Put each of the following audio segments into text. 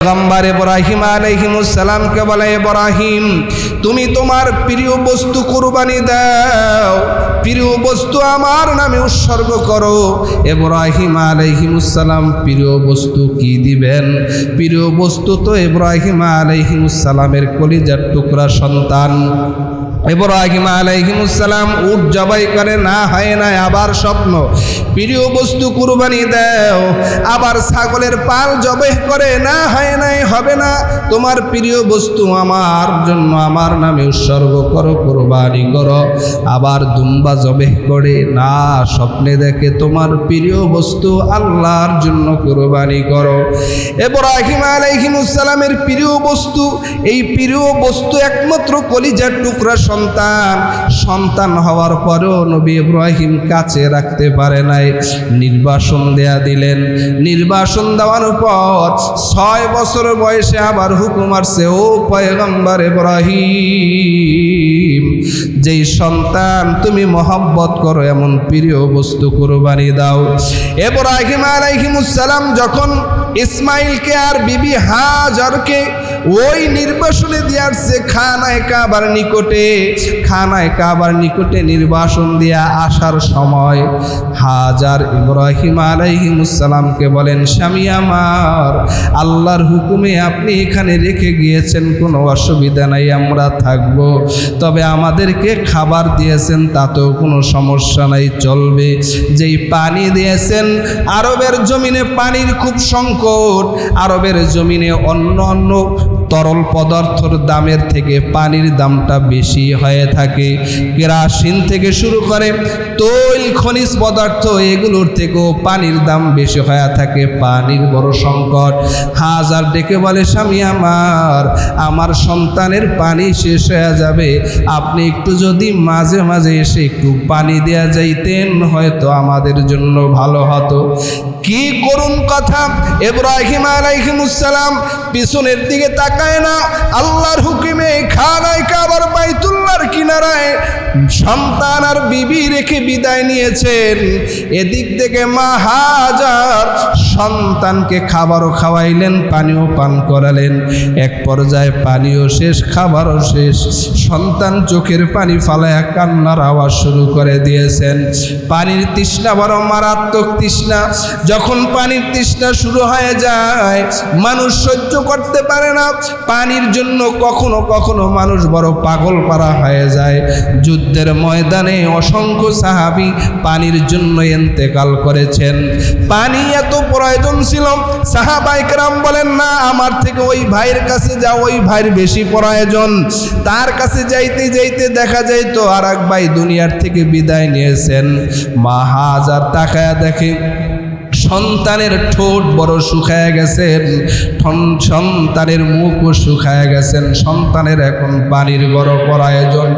পয়গম্বর ইব্রাহিম আলাইহিস সালামকে বলে, ইব্রাহিম তুমি তোমার প্রিয় বস্তু কুরবানি দাও, প্রিয় বস্তু আমার নামে উৎসর্গ করো। ইব্রাহিম আলাইহিস সালাম প্রিয় বস্তু কি দিবেন? প্রিয় বস্তু তো ইব্রাহিম আলাইহিস সালামের কলিজার টুকরা সন্তান। ইব্রাহিম আলাইহিস সালাম উট জবাই করে, না হয় না, আবার স্বপ্ন প্রিয় বস্তু কুরবানি দাও। আবার ছাগলের পাল জবাই করে, না হয় নাই, হবে না, তোমার প্রিয় বস্তু আমার জন্য আমার নামে উৎসর্গ করো, কুরবানি করো। আবার দুম্বা জবাই করে, না, স্বপ্নে দেখে তোমার প্রিয় বস্তু আল্লাহর জন্য কুরবানি করো। ইব্রাহিম আলাইহিস সালামের প্রিয় বস্তু, এই প্রিয় বস্তু একমাত্র কলিজার টুকরা সন্তান। সন্তান হওয়ার পরেও নবী ইব্রাহিম কাছে রাখতে পারে নাই, নির্বাসন দেয়া দিলেন। নির্বাসন দেওয়ার পর 6 বছর বয়সে আবার হুকুম আসছে, ও পয়গম্বর ইব্রাহিম, যেই সন্তান তুমি মহব্বত করো এমন প্রিয় বস্তু কুরবানি দাও। ইব্রাহিম আলাইহিস সালাম যখন ইসমাইলকে আর বিবি হাজারকে ওই নির্বাসনে দিয়ে আসছে খানায়ে কাবার নিকটে, খানায়ে কাবার নিকটে নির্বাসন দিয়া আসার সময় হাজার ইব্রাহিম আলাইহিস সালামকে বলেন, স্বামী আমার, আল্লাহর হুকুমে আপনি এখানে রেখে গিয়েছেন, কোনো অসুবিধা নাই, আমরা থাকব, তবে আমাদেরকে খাবার দিয়েছেন তাতেও কোনো সমস্যা নাই, চলবে। যেই পানি দিয়েছেন, আরবের জমিনে পানির খুব সংকট, আরবের জমিনে অন্য অন্য তরল পদার্থর দামের থেকে পানির দামটা বেশি হয়ে থাকে। কেরাসিন থেকে শুরু করে তৈল, খনিজ পদার্থ, এগুলোর থেকেও পানির দাম বেশি হয়ে থাকে, পানির বড় সংকট। হাজার ডেকে বলে, স্বামী আমার, আমার সন্তানের পানি শেষ হয়ে যাবে, আপনি একটু যদি মাঝে মাঝে এসে একটু পানি দেয়া যাইতেন হয়তো আমাদের জন্য ভালো হতো। কি করুন কথা! ইব্রাহিম আলাইহিস সালাম পিছনের দিকে তাকায় না, আল্লাহর হুকুমে খানায়ে কাবার বাইতুল্লাহর কিনারায় সন্তান আর বিবি রেখে বিদায় নিয়েছেন। এদিক থেকে মা হাজার সন্তানকে খাবারও খাওয়াইলেন, পানিও পান করালেন। এক পর্যায়ে পানিও শেষ, খাবারও শেষ, সন্তান চোখের পানি ফালায়া কান্নার আওয়াজ শুরু করে দিয়েছেন। পানির তৃষ্ণা বড় মারাত্মক তৃষ্ণা। যখন পানির তৃষ্ণা শুরু হয়ে যায়, মানুষ সহ্য করতে পারে না, পানির জন্য কখনো কখনো মানুষ বড় পাগল পারা হয়ে যায়। যুদ্ধের ময়দানে অসংখ্য সাহাবী পানির জন্য ইন্তেকাল করেছেন। পানি এত প্রয়োজন ছিল, সাহাবায়ে কেরাম বলেন, না, আমার থেকে ওই ভাইয়ের কাছে যাও, ওই ভাইয়ের বেশি প্রয়োজন। তার কাছে যাইতে যাইতে দেখা যাইত আর এক ভাই দুনিয়ার থেকে বিদায় নিয়েছেন। মা হাজার তাকায়া দেখে সন্তানের ঠোঁট বড় শুকায় গেছেন, সন্তানের মুখও শুকায় গেছেন, সন্তানের এখন পানির বড় প্রয়োজন।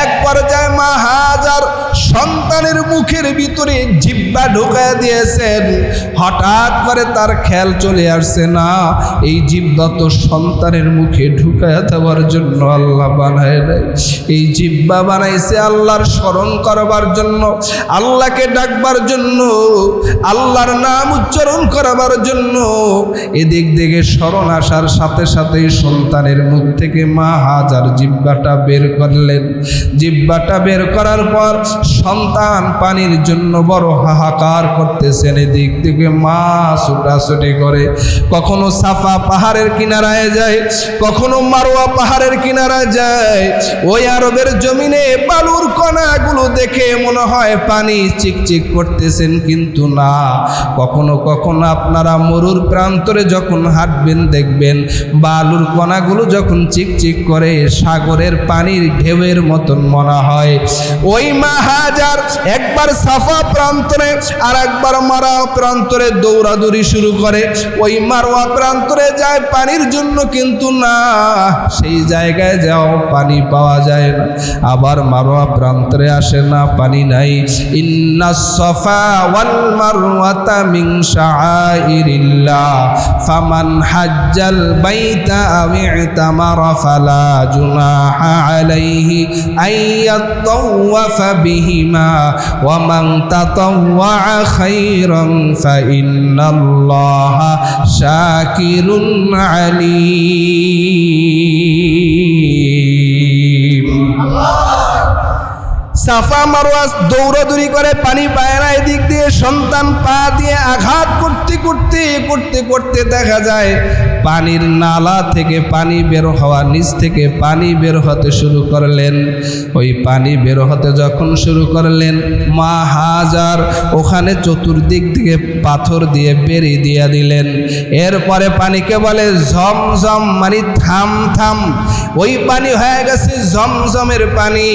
এক পর্যায়ে মা হাজার সন্তানের মুখের ভিতরে জিহ্বা ঢোকায় দিয়েছেন। হঠাৎ করে তার খেয়াল চলে আসছে, না, এই জিহ্বা তো সন্তানের মুখে ঢুকায় দেওয়ার জন্য আল্লাহ বানায় নাই, এই জিহ্বা বানাইছে আল্লাহর স্মরণ করবার জন্য, আল্লাহকে ডাকবার জন্য, আল্লাহর নাম উচ্চারণ করাবার জন্য। এদিক থেকে স্মরণ আসার সাথে সাথে সন্তানের মুখ থেকে মা হাজার জিহ্বাটা বের করলেন। জিহ্বাটা বের করার পর সন্তান পানির জন্য বড় হাহাকার করতেছেন। এদিক থেকে মা ছুটাছুটি করে, কখনো সাফা পাহাড়ের কিনারায় যায়, কখনো মারওয়া পাহাড়ের কিনারায় যায়। ওই আরবের জমিনে বালুর কণাগুলো দেখে মনে হয় পানি চিকচিক করতেছেন, কিন্তু না, কখনো কখনো আপনারা মরুর প্রান্তরে যখন হাঁটবেন দেখবেন বালুর কণাগুলো যখন চিকচিক করে সাগরের পানির ঢেউয়ের মতন মনে হয়। ওই মা হাজার একবার সাফা প্রান্তরে আর একবার মারওয়া প্রান্তরে দৌড়াদৌড়ি শুরু করে। ওই মারওয়া প্রান্তরে যায় পানির জন্য, কিন্তু না, সেই জায়গায় যাও পানি পাওয়া যায় না। আবার মারওয়া প্রান্তরে আসে, না, পানি নাই। ইন্নাস সাফা ওয়াল মারওয়াতা মিন শাআইরিল্লাহ ফামান হাজ্জাল বাইতা আও ইতামারা ফালা জুনাহা আলাইহি আইয়াতাওয়াফা বিহিমা ওয়া মান তাতাওয়া খাইরান ফাইন্নাল্লাহা শাকিরুন আলীম। সাফা মারওয়া দৌড়াদৌড়ি করে, পানি পায় না, এদিক দিয়ে সন্তান পা দিয়ে আঘাত করতে করতে করতে করতে দেখা যায় পানির নালা থেকে পানি বের হওয়া, নিচ থেকে পানি বের হতে শুরু করলেন। ওই পানি বের হতে যখন শুরু করলেন, মা হাজার ওখানে চতুর্দিক থেকে পাথর দিয়ে বেরিয়ে দিয়ে দিলেন। এরপরে পানিকে বলে ঝমঝম, মানে থাম থাম। ওই পানি হয়ে গেছে ঝমঝমের পানি।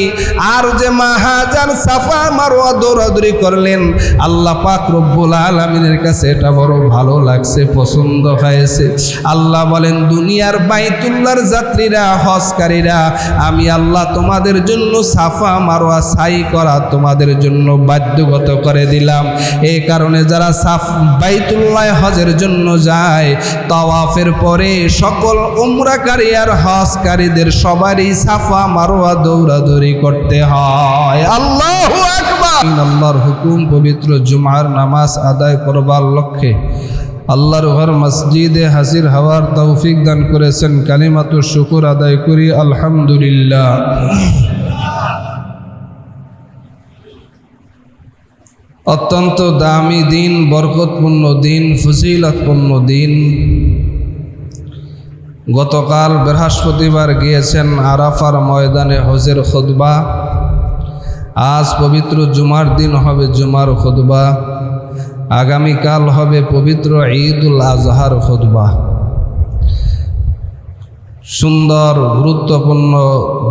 আর যে মা হাজার সাফা মারওয়া দৌড়াদৌড়ি করলেন, আল্লাহ পাক রব্বুল আলামিনের কাছে এটা বড় ভালো লাগছে, পছন্দ হয়েছে। আল্লাহ বলেন, দুনিয়ার বাইতুল্লাহর যাত্রীরা, হজকারীরা, আমি আল্লাহ তোমাদের জন্য সাফা মারওয়া সাই করা তোমাদের জন্য বাধ্যগত করে দিলাম। এই কারণে যারা বাইতুল্লাহ হজের জন্য যায়, তাওয়াফের পরে সকল উমরাকারী আর হজকারীদের সবারই সাফা মারওয়া দৌড়াদৌড়ি করতে হয়। আল্লাহু আকবার। আল্লাহর হুকুম পবিত্র জুমার নামাজ আদায় করবার লক্ষ্যে আল্লাহর ঘর মসজিদে হাজির হওয়ার তৌফিক দান করেছেন। কালিমাতুশ শুকর আদায় করি আলহামদুলিল্লাহ। অত্যন্ত দামি দিন, বরকতপূর্ণ দিন, ফজিলতপূর্ণ দিন। গতকাল বৃহস্পতিবার গিয়েছেন আরাফার ময়দানে হজের খুতবা। আজ পবিত্র জুমার দিন হবে জুমার খুতবা। আগামীকাল হবে পবিত্র ঈদুল আজহার খুতবা। সুন্দর গুরুত্বপূর্ণ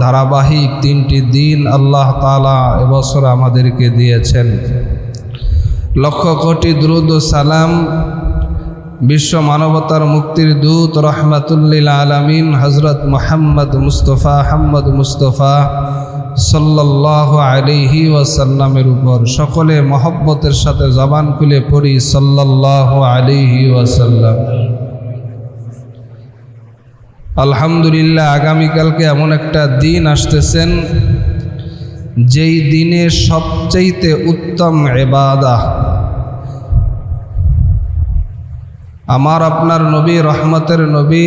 ধারাবাহিক তিনটি দিন আল্লাহ তাআলা এবছর আমাদেরকে দিয়েছেন। লক্ষ কোটি দুরূদ ও সালাম বিশ্ব মানবতার মুক্তির দূত রহমাতুল্লিল আলামিন হযরত মুহাম্মদ মুস্তাফা সাল্লাল্লাহু আলাইহি ওয়াসাল্লামের উপর। সকলে মহব্বতের সাথে জবান খুলে পড়ি সাল্লাল্লাহু আলাইহি ওয়াসাল্লাম। আলহামদুলিল্লাহ, আগামীকালকে এমন একটা দিন আসতেছেন যেই দিনে সবচাইতে উত্তম ইবাদত আমার আপনার নবী, রহমতের নবী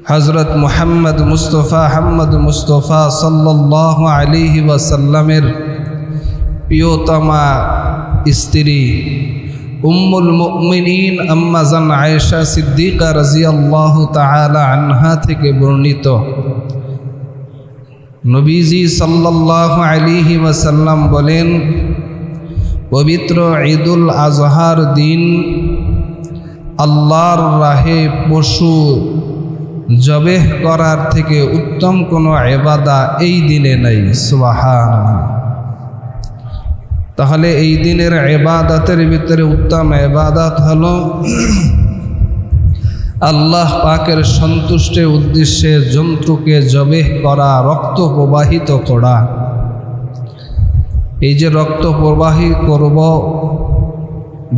হযরত মুহাম্মদ মুস্তাফা সাল্লাল্লাহু আলাইহি ওয়াসাল্লামের প্রিয়তমা স্ত্রী উম্মুল মুমিনিন আম্মা জান আয়েশা সিদ্দিকা রাদিয়াল্লাহু তাআলা আনহা থেকে বর্ণিত, নবীজি সাল্লাল্লাহু আলাইহি ওয়াসাল্লাম বলেন, পবিত্র ঈদুল আজহার দিন আল্লাহর রাহে পশু জবেহ করার থেকে উত্তম কোনো ইবাদত এই দিনে নাই। সুবহানাল্লাহ। তাহলে এই দিনের ইবাদতের ভিতরে উত্তম ইবাদত হলো আল্লাহ পাকের সন্তুষ্টির উদ্দেশ্যে জন্তুকে জবেহ করা, রক্ত প্রবাহিত করা। এই যে রক্ত প্রবাহিত করব,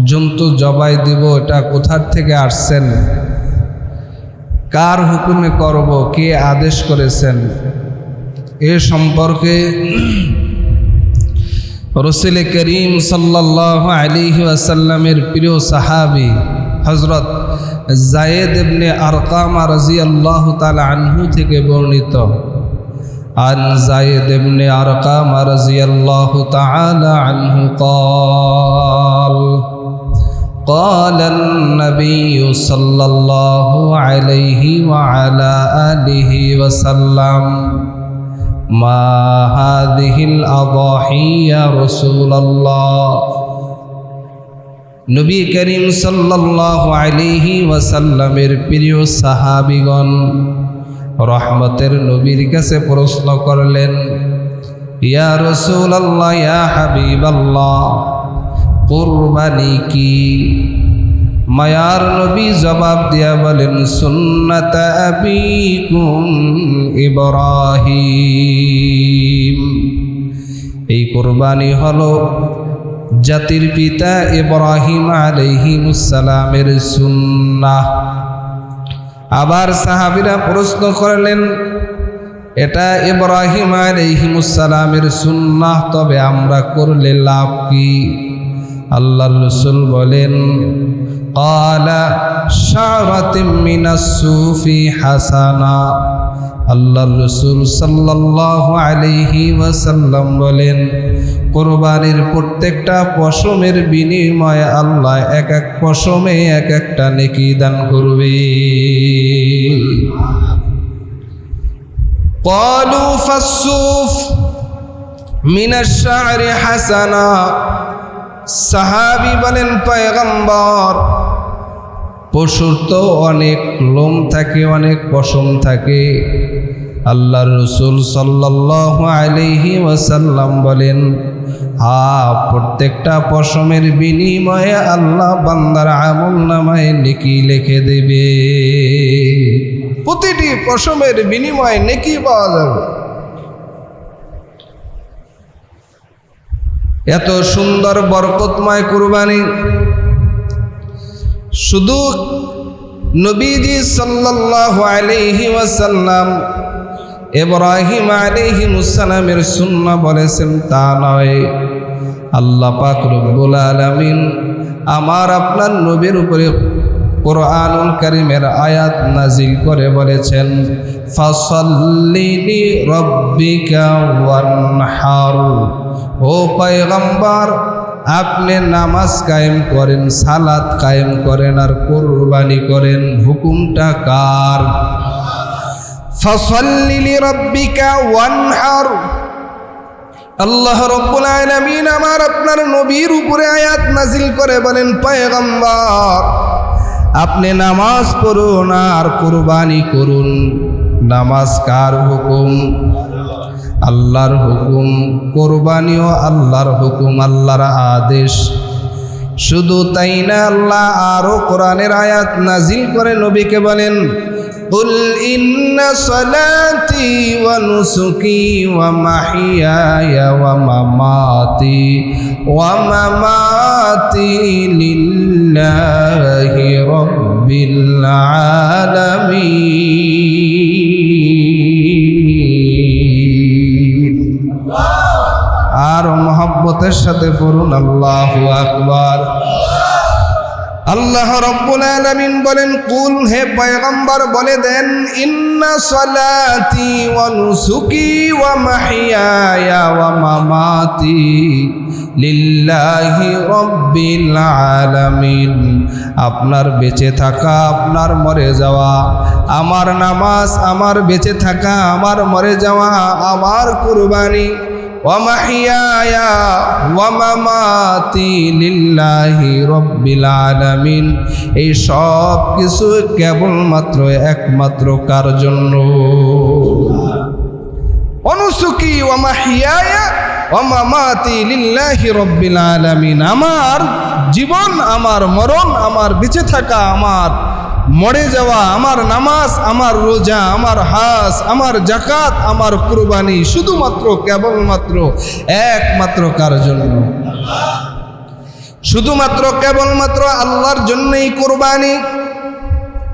জন্তু জবাই দিব, এটা কোথার থেকে আসছেন, কার হুকুমে করব, কে আদেশ করেছেন, এ সম্পর্কে রাসূল করিম সাল্লাল্লাহু আলাইহি ওয়াসাল্লামের প্রিয় সাহাবী হযরত যায়েদ ইবনে আরকাম রাদিয়াল্লাহু তাআলা আনহু থেকে বর্ণিত। عن زيد بن أرقم رضي الله تعالى عنه قال قال النبي صلى الله عليه وعلى آله وسلم ما هذه الأضاحي يا رسول الله। নবী করিম সাল্লাল্লাহু আলাইহি ওয়াসাল্লামের প্রিয় সাহাবীগণ রহমতের নবীর কাছে প্রশ্ন করলেন, ইয়া রাসূলুল্লাহ, ইয়া হাবিবাল্লাহ, কুরবানি কি? মায়ার নবী জবাব দিয়া বলেন, সুন্নাত আবিকুম ইব্রাহিম। এই কুরবানি হলো জাতির পিতা ইব্রাহিম আলাইহিস সালামের সুন্নাহ। আবার সাহাবীরা প্রশ্ন করলেন, এটা ইব্রাহিম আলাইহিস সালামের সুন্নাহ, তবে আমরা করলে লাভ কি? আল্লাহর রাসূল বলেন, ক্বালা শারাতিন মিনাস সুফি হাসানা। আল্লাহর রাসূল সাল্লাল্লাহু আলাইহি ওয়াসাল্লাম বলেন, কুরবানির প্রত্যেকটা পশমের বিনিময়ে আল্লাহ এক এক পশমে এক একটা নেকি দান করবে। ক্বালু ফাসসুফ মিনাশ শা'রি হাসানা। সাহাবী বলেন, পয়গম্বর, পশুর তো অনেক লোম থাকে, অনেক পশম থাকে। আল্লাহর রাসূল সাল্লাল্লাহু আলাইহি ওয়াসাল্লাম বলেন, প্রত্যেকটা পশমের বিনিময়ে আল্লাহ বান্দার আমলনামায় নেকি লিখে দেবে। প্রতিটি পশমের বিনিময়ে নেকি পাওয়া যাবে। এত সুন্দর বরকতময় কুরবানি শুধু নবীজি সাল্লাল্লাহু আলাইহি ওয়াসাল্লাম ইব্রাহিম আলাইহিস সালামের সুন্নাহ বলেছেন তা নয়, আল্লাহ পাক রব্বুল আলামিন আমার আপনার নবীর উপরে কুরআনুল কারীমের আয়াত নাজিল করে বলেছেন, ফাসাল্লি লিরাব্বিকা ওয়ানহার। ও পয়গম্বর, আপনি নামাজ কায়েম করেন, সালাত কায়েম করেন আর কুরবানি করেন। হুকুমটা কার? ফাসাল্লি লিরাব্বিকা ওয়ানহার। আল্লাহ রাব্বুল আলামিন আমার আপনার নবীর উপরে আয়াত নাজিল করে বলেন, পয়গম্বর, আপনি নামাজ পড়ুন আর কুরবানি করুন। নামাজ কার হুকুম? আল্লাহর হুকুম। কুরবানিও আল্লাহর হুকুম, আল্লাহর আদেশ। শুধু তাই না, আল্লাহ আরো কোরআনের আয়াত নাজিল করে নবীকে বলেন, কুল ইন্না সালাতি ওয়া নুসুকি ওয়া মাহিয়ায়া ওয়া মামাতি লিল্লাহি রাব্বিল আলামিন। আর মহব্বতের সাথে পড়ুন আল্লাহু আকবার। আল্লাহ রাব্বুল আলামিন বলেন, কুল, হে পয়গম্বর বলে দেন, ইন্না সালাতি ওয়া নুসুকি ওয়া মাহিয়ায়া ওয়া মামাতি লিল্লাহি রাব্বিল আলামিন। আপনার বেঁচে থাকা, আপনার মরে যাওয়া, আমার নামাজ, আমার বেঁচে থাকা, আমার মরে যাওয়া, আমার কুরবানি, ওয়া মাহিয়ায়া ওয়া মামাতি লিল্লাহি রাব্বিল আলামিন। এই সব কিছু কেবলমাত্র একমাত্র কার জন্য? অনুসুকি ওয়া মাহিয়ায়া ওয়া মামাতি লিল্লাহি রাব্বিল আলামিন। আমার জীবন, আমার মরণ, আমার বেঁচে থাকা, আমার মরে যাওয়া, আমার নামাজ, আমার রোজা, আমার হাজ, আমার যাকাত, আমার কুরবানি শুধুমাত্র কেবলমাত্র একমাত্র কার জন্য? শুধুমাত্র কেবলমাত্র আল্লাহর জন্যই কুরবানি।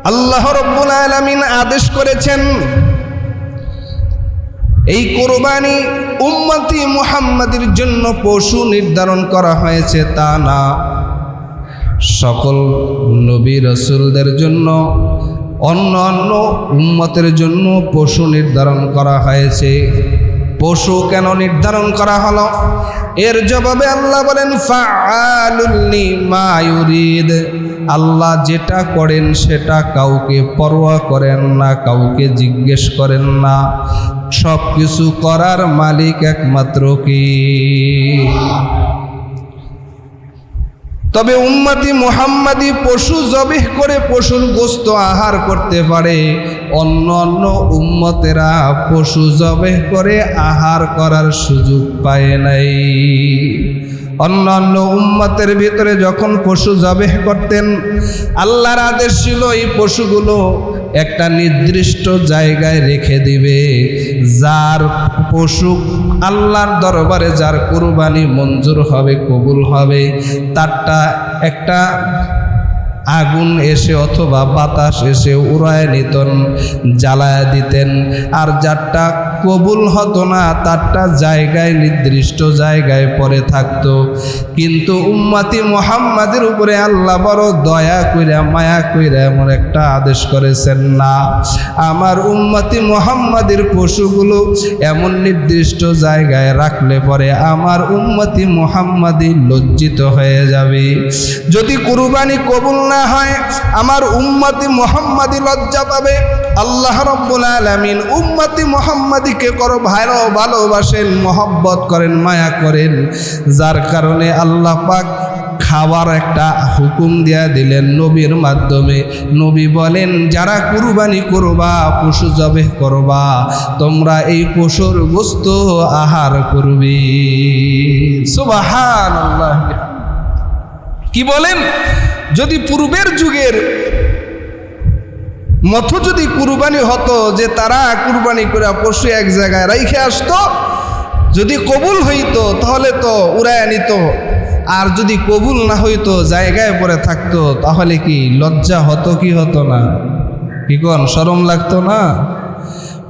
আল্লাহ রাব্বুল আলামিন আদেশ করেছেন, এই কুরবানি উম্মতি মুহাম্মাদের জন্য পশু নির্ধারণ করা হয়েছে তা না, সকল নবী রাসূলদের জন্য, অন্য অন্য উম্মতের জন্য পশু নির্ধারণ করা হয়েছে। পশু কেন নির্ধারণ করা হলো? এর জবাবে আল্লাহ বলেন, ফাআলুল লিমা ইউরিদ। আল্লাহ যেটা করেন সেটা কাউকে পরোয়া করেন না, কাউকে জিজ্ঞেস করেন না। সব কিছু করার মালিক একমাত্র কি? তবে উম্মতি মুহাম্মাদি পশু জবেহ করে পশুর গোশত আহার করতে পারে, অন্য অন্য উম্মতেরা পশু জবেহ করে আহার করার সুযোগ পায় নাই। অন্যান্য উম্মতের ভিতরে যখন পশু জবেহ করতেন, আল্লাহর আদেশ ছিল এই পশুগুলো একটা নির্দিষ্ট জায়গায় রেখে দিবে। যার পশু আল্লাহর দরবারে যার কুরবানি মঞ্জুর হবে, কবুল হবে, তারটা একটা আগুন এসে অথবা বাতাস এসে উড়ায় নিতেন, জ্বালায় দিতেন। আর যারটা কবুল হতো না তারটা জায়গায় নির্দিষ্ট জায়গায় পড়ে থাকতো। কিন্তু উম্মতি মুহাম্মাদের উপরে আল্লাহ বড় দয়া কইরা মায়া কইরা এমন একটা আদেশ করেছেন, না, আমার উম্মতি মুহাম্মাদের পশুগুলো এমন নির্দিষ্ট জায়গায় রাখলে পরে আমার উম্মতি মুহাম্মাদি লজ্জিত হয়ে যাবে। যদি কুরবানি কবুল না হয় আমার উম্মতি মুহাম্মাদি লজ্জা পাবে। আল্লাহ রাব্বুল আলামিন উম্মতি মুহাম্মাদিকে ভালোবাসেন, মহব্বত করেন, মায়া করেন, যার কারণে আল্লাহ পাক খাওয়ার একটা হুকুম দিয়া দিলেন নবীর মাধ্যমে। নবী বলেন, যারা কুরবানি করবা, পশু জবেহ করবা, তোমরা এই পশুর গোশত আহার করবে। সুবহানাল্লাহ। কি বলেন? যদি পূর্বের যুগের মতো যদি কুরবানি হতো যে তারা কুরবানি করে পশু এক জায়গায় রাইখে আসতো, যদি কবুল হইতো তাহলে তো উড়ায় নিত, আর যদি কবুল না হইতো জায়গায় পড়ে থাকতো, তাহলে কি লজ্জা হতো কি হতো না? কি কোন, শরম লাগতো না?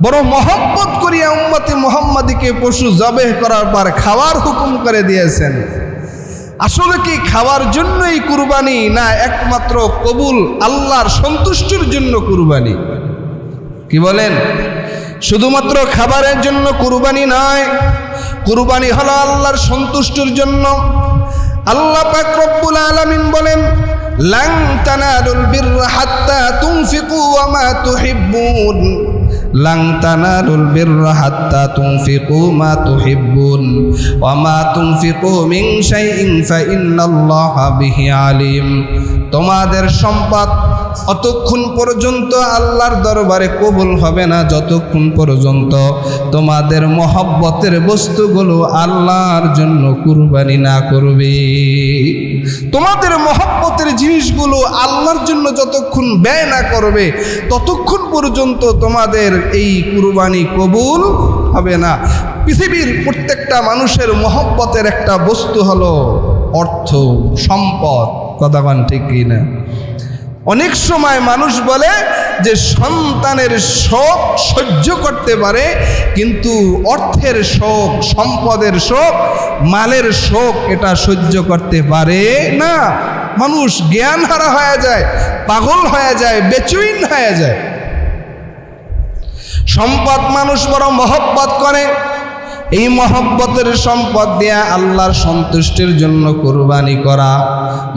বড় মহব্বত করিয়া উম্মতি মুহাম্মাদিকে পশু জবেহ করার পর খাওয়ার হুকুম করে দিয়েছেন। আসলে কি খাওয়ার জন্যই কুরবানি, না একমাত্র কবুল আল্লাহর সন্তুষ্টির জন্য কুরবানি? কি বলেন? শুধুমাত্র খাবারের জন্য কুরবানি নয়, কুরবানি হলো আল্লাহর সন্তুষ্টির জন্য। আল্লাহ পাক রব্বুল আলামিন বলেন, লান তানালুল বিররা হাত্তা তুনফিকু ওয়া মা তুহিব্বুন, লান তানালুল বিররা হাত্তা তুনফিকু মা তুহিব্বুন ওয়া মা তুনফিকু মিন শাইইন ফা ইন্নাল্লাহা বিহি আলিম। তোমাদের সম্পদ অতক্ষণ পর্যন্ত আল্লাহর দরবারে কবুল হবে না যতক্ষণ পর্যন্ত তোমাদের মহব্বতের বস্তুগুলো আল্লাহর জন্য কুরবানি না করবে। তোমাদের মহব্বতের জিনিসগুলো আল্লাহর জন্য যতক্ষণ ব্যয় না করবে ততক্ষণ পর্যন্ত তোমাদের এই কুরবানি কবুল হবে না। পৃথিবীর প্রত্যেকটা মানুষের মহব্বতের একটা বস্তু হলো অর্থ, সম্পদ। কথা বলেন ঠিক কি না? অনেক সময় মানুষ বলে যে সন্তানের শোক সহ্য করতে পারে, কিন্তু অর্থের শোক, সম্পদের শোক, মালের শোক এটা সহ্য করতে পারে না। মানুষ জ্ঞান হারা হয়ে যায়, পাগল হয়ে যায়, বেচৈন হয়ে যায়। সম্পদ মানুষ বড় মহব্বত করে, এই মহব্বতের সম্পদ দিয়া আল্লাহর সন্তুষ্টির জন্য কুরবানি করা।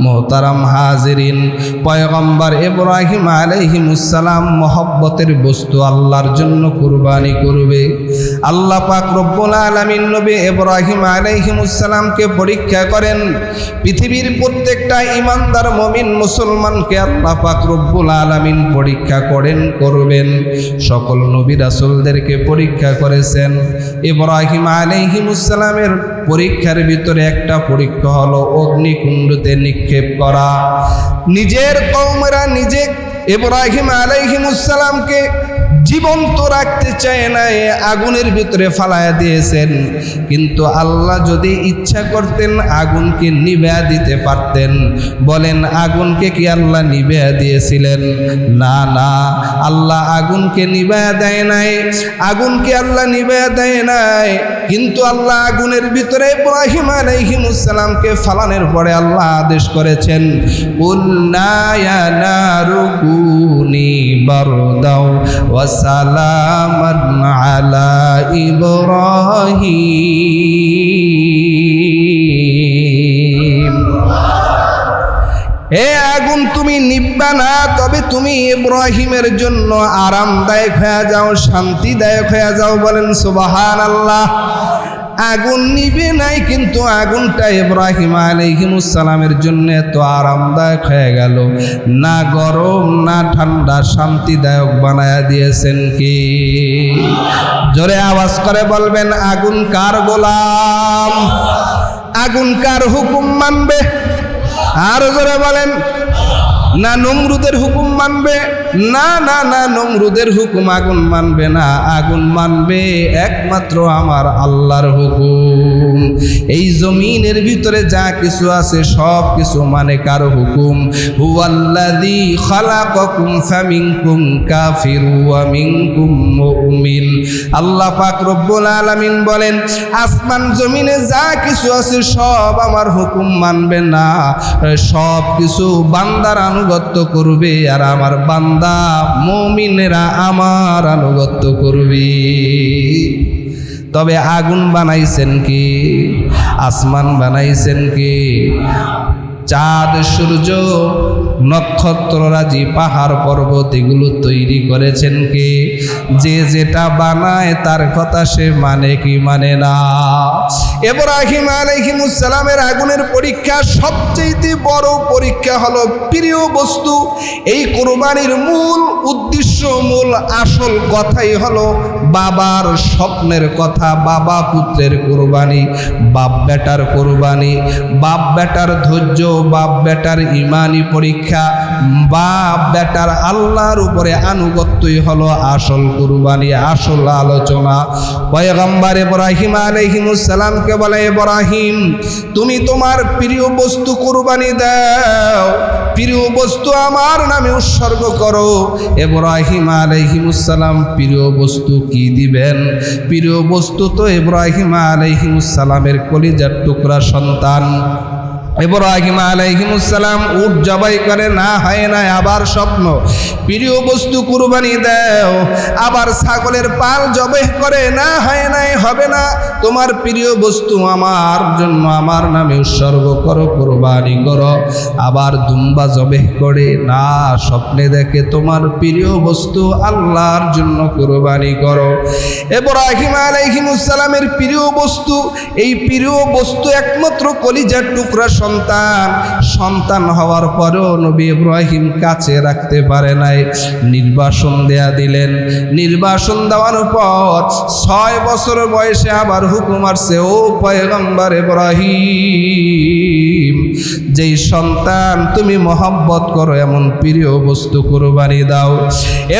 মোহতারাম হাজিরিন, পয়গম্বর ইব্রাহিম আলাইহিস সালাম মহব্বতের বস্তু আল্লাহর জন্য কুরবানি করবে। আল্লাহ পাক রব্বুল আলামিন নবী ইব্রাহিম আলাইহিস সালামকে পরীক্ষা করেন। পৃথিবীর প্রত্যেকটা ঈমানদার মুমিন মুসলমানকে আল্লাহ পাক রব্বুল আলামিন পরীক্ষা করবেন। সকল নবী রাসূলদেরকে পরীক্ষা করেছেন। ইব্রাহিম আলাইহিস সালামের পরীক্ষার ভিতরে একটা পরীক্ষা হলো অগ্নিকুণ্ডতে নিক্ষেপ করা। নিজের কওমেরা নিজে ইব্রাহিম আলাইহিস সালামকে জীবন্ত রাখতে চায় না, আগুনের ভিতরে ফালায়া দিয়েছেন। কিন্তু আল্লাহ যদি ইচ্ছা করতেন আগুনকে নিভা দিতে পারতেন। বলেন, আগুনকে কি আল্লাহ নিভা দিয়েছিলেন? না, না, আল্লাহ আগুনকে নিভা দেয় নাই, আগুনকে আল্লাহ নিভা দেয় নাই। কিন্তু আল্লাহ আগুনের ভিতরে ইব্রাহিম আলাইহিস সালামকে ফালানোর পরে আল্লাহ আদেশ করেছেন, কুল্না ইয়া নারু কুনি বারদাও ওয়া সালামান আলা ইব্রাহিম। হে আগুন, তুমি নিব্বা না, তবে তুমি ইব্রাহিমের জন্য আরামদায়ক হয়ে যাও, শান্তিদায়ক হয়ে যাও। বলেন সুবহানাল্লাহ। আগুন নিবে নাই, কিন্তু আগুনটা ইব্রাহিম আলাইহিস সালামের জন্য এত আরামদায়ক হয়ে গেল, না গরম না ঠান্ডা, শান্তিদায়ক বানায়া দিয়েছেন কি? জোরে আওয়াজ করে বলবেন, আগুন কার গোলাম? আগুন কার হুকুম মানবে? আর জোরে বলেন, না নমরুদের হুকুম মানবে? না না না, নমরুদের হুকুম আগুন মানবে না, আগুন মানবে একমাত্র আমার আল্লাহর হুকুম। এই জমিনের ভিতরে যা কিছু আছে সব কিছু মানে কার হুকুম? হুয়াল্লাযী খালাকাকুম ফামিনকুম কাফিরু ওয়া মিনকুম মুমিন। আল্লাহ পাক রব্বুল আলামিন বলেন, আসমান জমিনে যা কিছু আছে সব আমার হুকুম মানবে না, সব কিছু বান্দার আনুগত্য করবে, আর আমার বান্দা মুমিনেরা আমার আনুগত্য করবে। তবে আগুন বানাইছেন কি? আসমান বানাইছেন কি? চাঁদ, সূর্য, নক্ষত্ররাজি, পাহাড় পর্বত এগুলো তৈরি করেছেন কে? যে যেটা বানায় তার কথা সে মানে কি মানে না? ইব্রাহিম আলাইহিস সালামের আগুনের পরীক্ষা, সবচেয়ে বড় পরীক্ষা হলো প্রিয় বস্তু। এই কুরবানির মূল উদ্দেশ্য, মূল আসল কথাই হলো বাবার স্বপ্নের কথা। বাবা পুত্রের কুরবানি, বাপ বেটার কুরবানি, বাপ বেটার ধৈর্য, বাপ বেটার ইমানি পরীক্ষা, বাপ বেটার আল্লাহর উপরে আনুগত্যই হলো আসল কুরবানি, আসল আলোচনা। পয়গম্বর ইব্রাহিম আলাইহিস সালামকে বলে, ইব্রাহিম তুমি তোমার প্রিয় বস্তু কুরবানি দাও, প্রিয় বস্তু আমার নামে উৎসর্গ করো। ইব্রাহিম আলাইহিস সালাম প্রিয় বস্তু কি দিবেন? প্রিয় বস্তু তো ইব্রাহিম আলাইহিস সালামের কলিজার টুকরা সন্তান। ইব্রাহিম আলাইহিস সালাম উট জবাই করে, না হয় না, আবার স্বপ্ন প্রিয় বস্তু কুরবানি দাও। আবার ছাগলের পাল জবাই করে, না হয় নাই, হবে না, তোমার প্রিয় বস্তু আমার জন্য আমার নামে উৎসর্গ করো, কুরবানি করো। আবার দুম্বা জবাই করে, না, স্বপ্নে দেখে তোমার প্রিয় বস্তু আল্লাহর জন্য কুরবানি করো। ইব্রাহিম আলাইহিস সালামের প্রিয় বস্তু, এই প্রিয় বস্তু একমাত্র কলিজার টুকরা সন্তান। সন্তান হওয়ার পরেও নবী ইব্রাহিম কাছে রাখতে পারে নাই, নির্বাসন দেয়া দিলেন। নির্বাসন দেওয়ার পর 6 বছর বয়সে আবার হুকুম আসছে, ও পয়গম্বর ইব্রাহিম, যেই সন্তান তুমি মহব্বত করো এমন প্রিয় বস্তু কুরবানি দাও।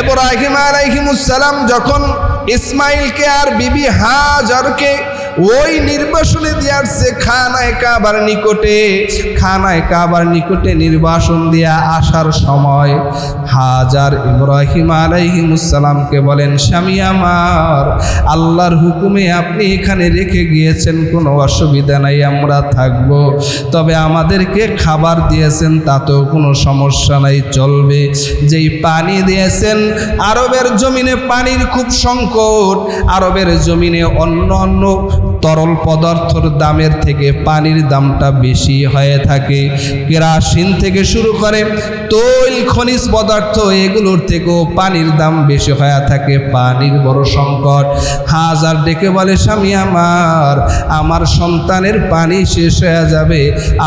ইব্রাহিম আলাইহিস সালাম যখন ইসমাইলকে আর বিবি হাজারকে ওই নির্বাসনে দিয়ে আসছে খানায় কাবার নিকটে, খানায় কাবার নিকটে নির্বাসন দিয়া আসার সময় হাজার ইব্রাহিম আলাইহিস সালামকে বলেন, স্বামী আমার, আল্লাহর হুকুমে আপনি এখানে রেখে গিয়েছেন, কোনো অসুবিধা নাই, আমরা থাকব, তবে আমাদেরকে খাবার দিয়েছেন তাতেও কোনো সমস্যা নাই, চলবে। যেই পানি দিয়েছেন, আরবের জমিনে পানির খুব সংকট, আরবের জমিনে অন্য অন্য তরল পদার্থর দামের থেকে পানির দামটা বেশি হয়ে থাকে। কেরাসিন থেকে শুরু করে তৈল, খনিজ পদার্থ, এগুলোর থেকেও পানির দাম বেশি হয়ে থাকে, পানির বড় সংকট। হাজার ডেকে বলে, স্বামী আমার, আমার সন্তানের পানি শেষ হয়ে যাবে,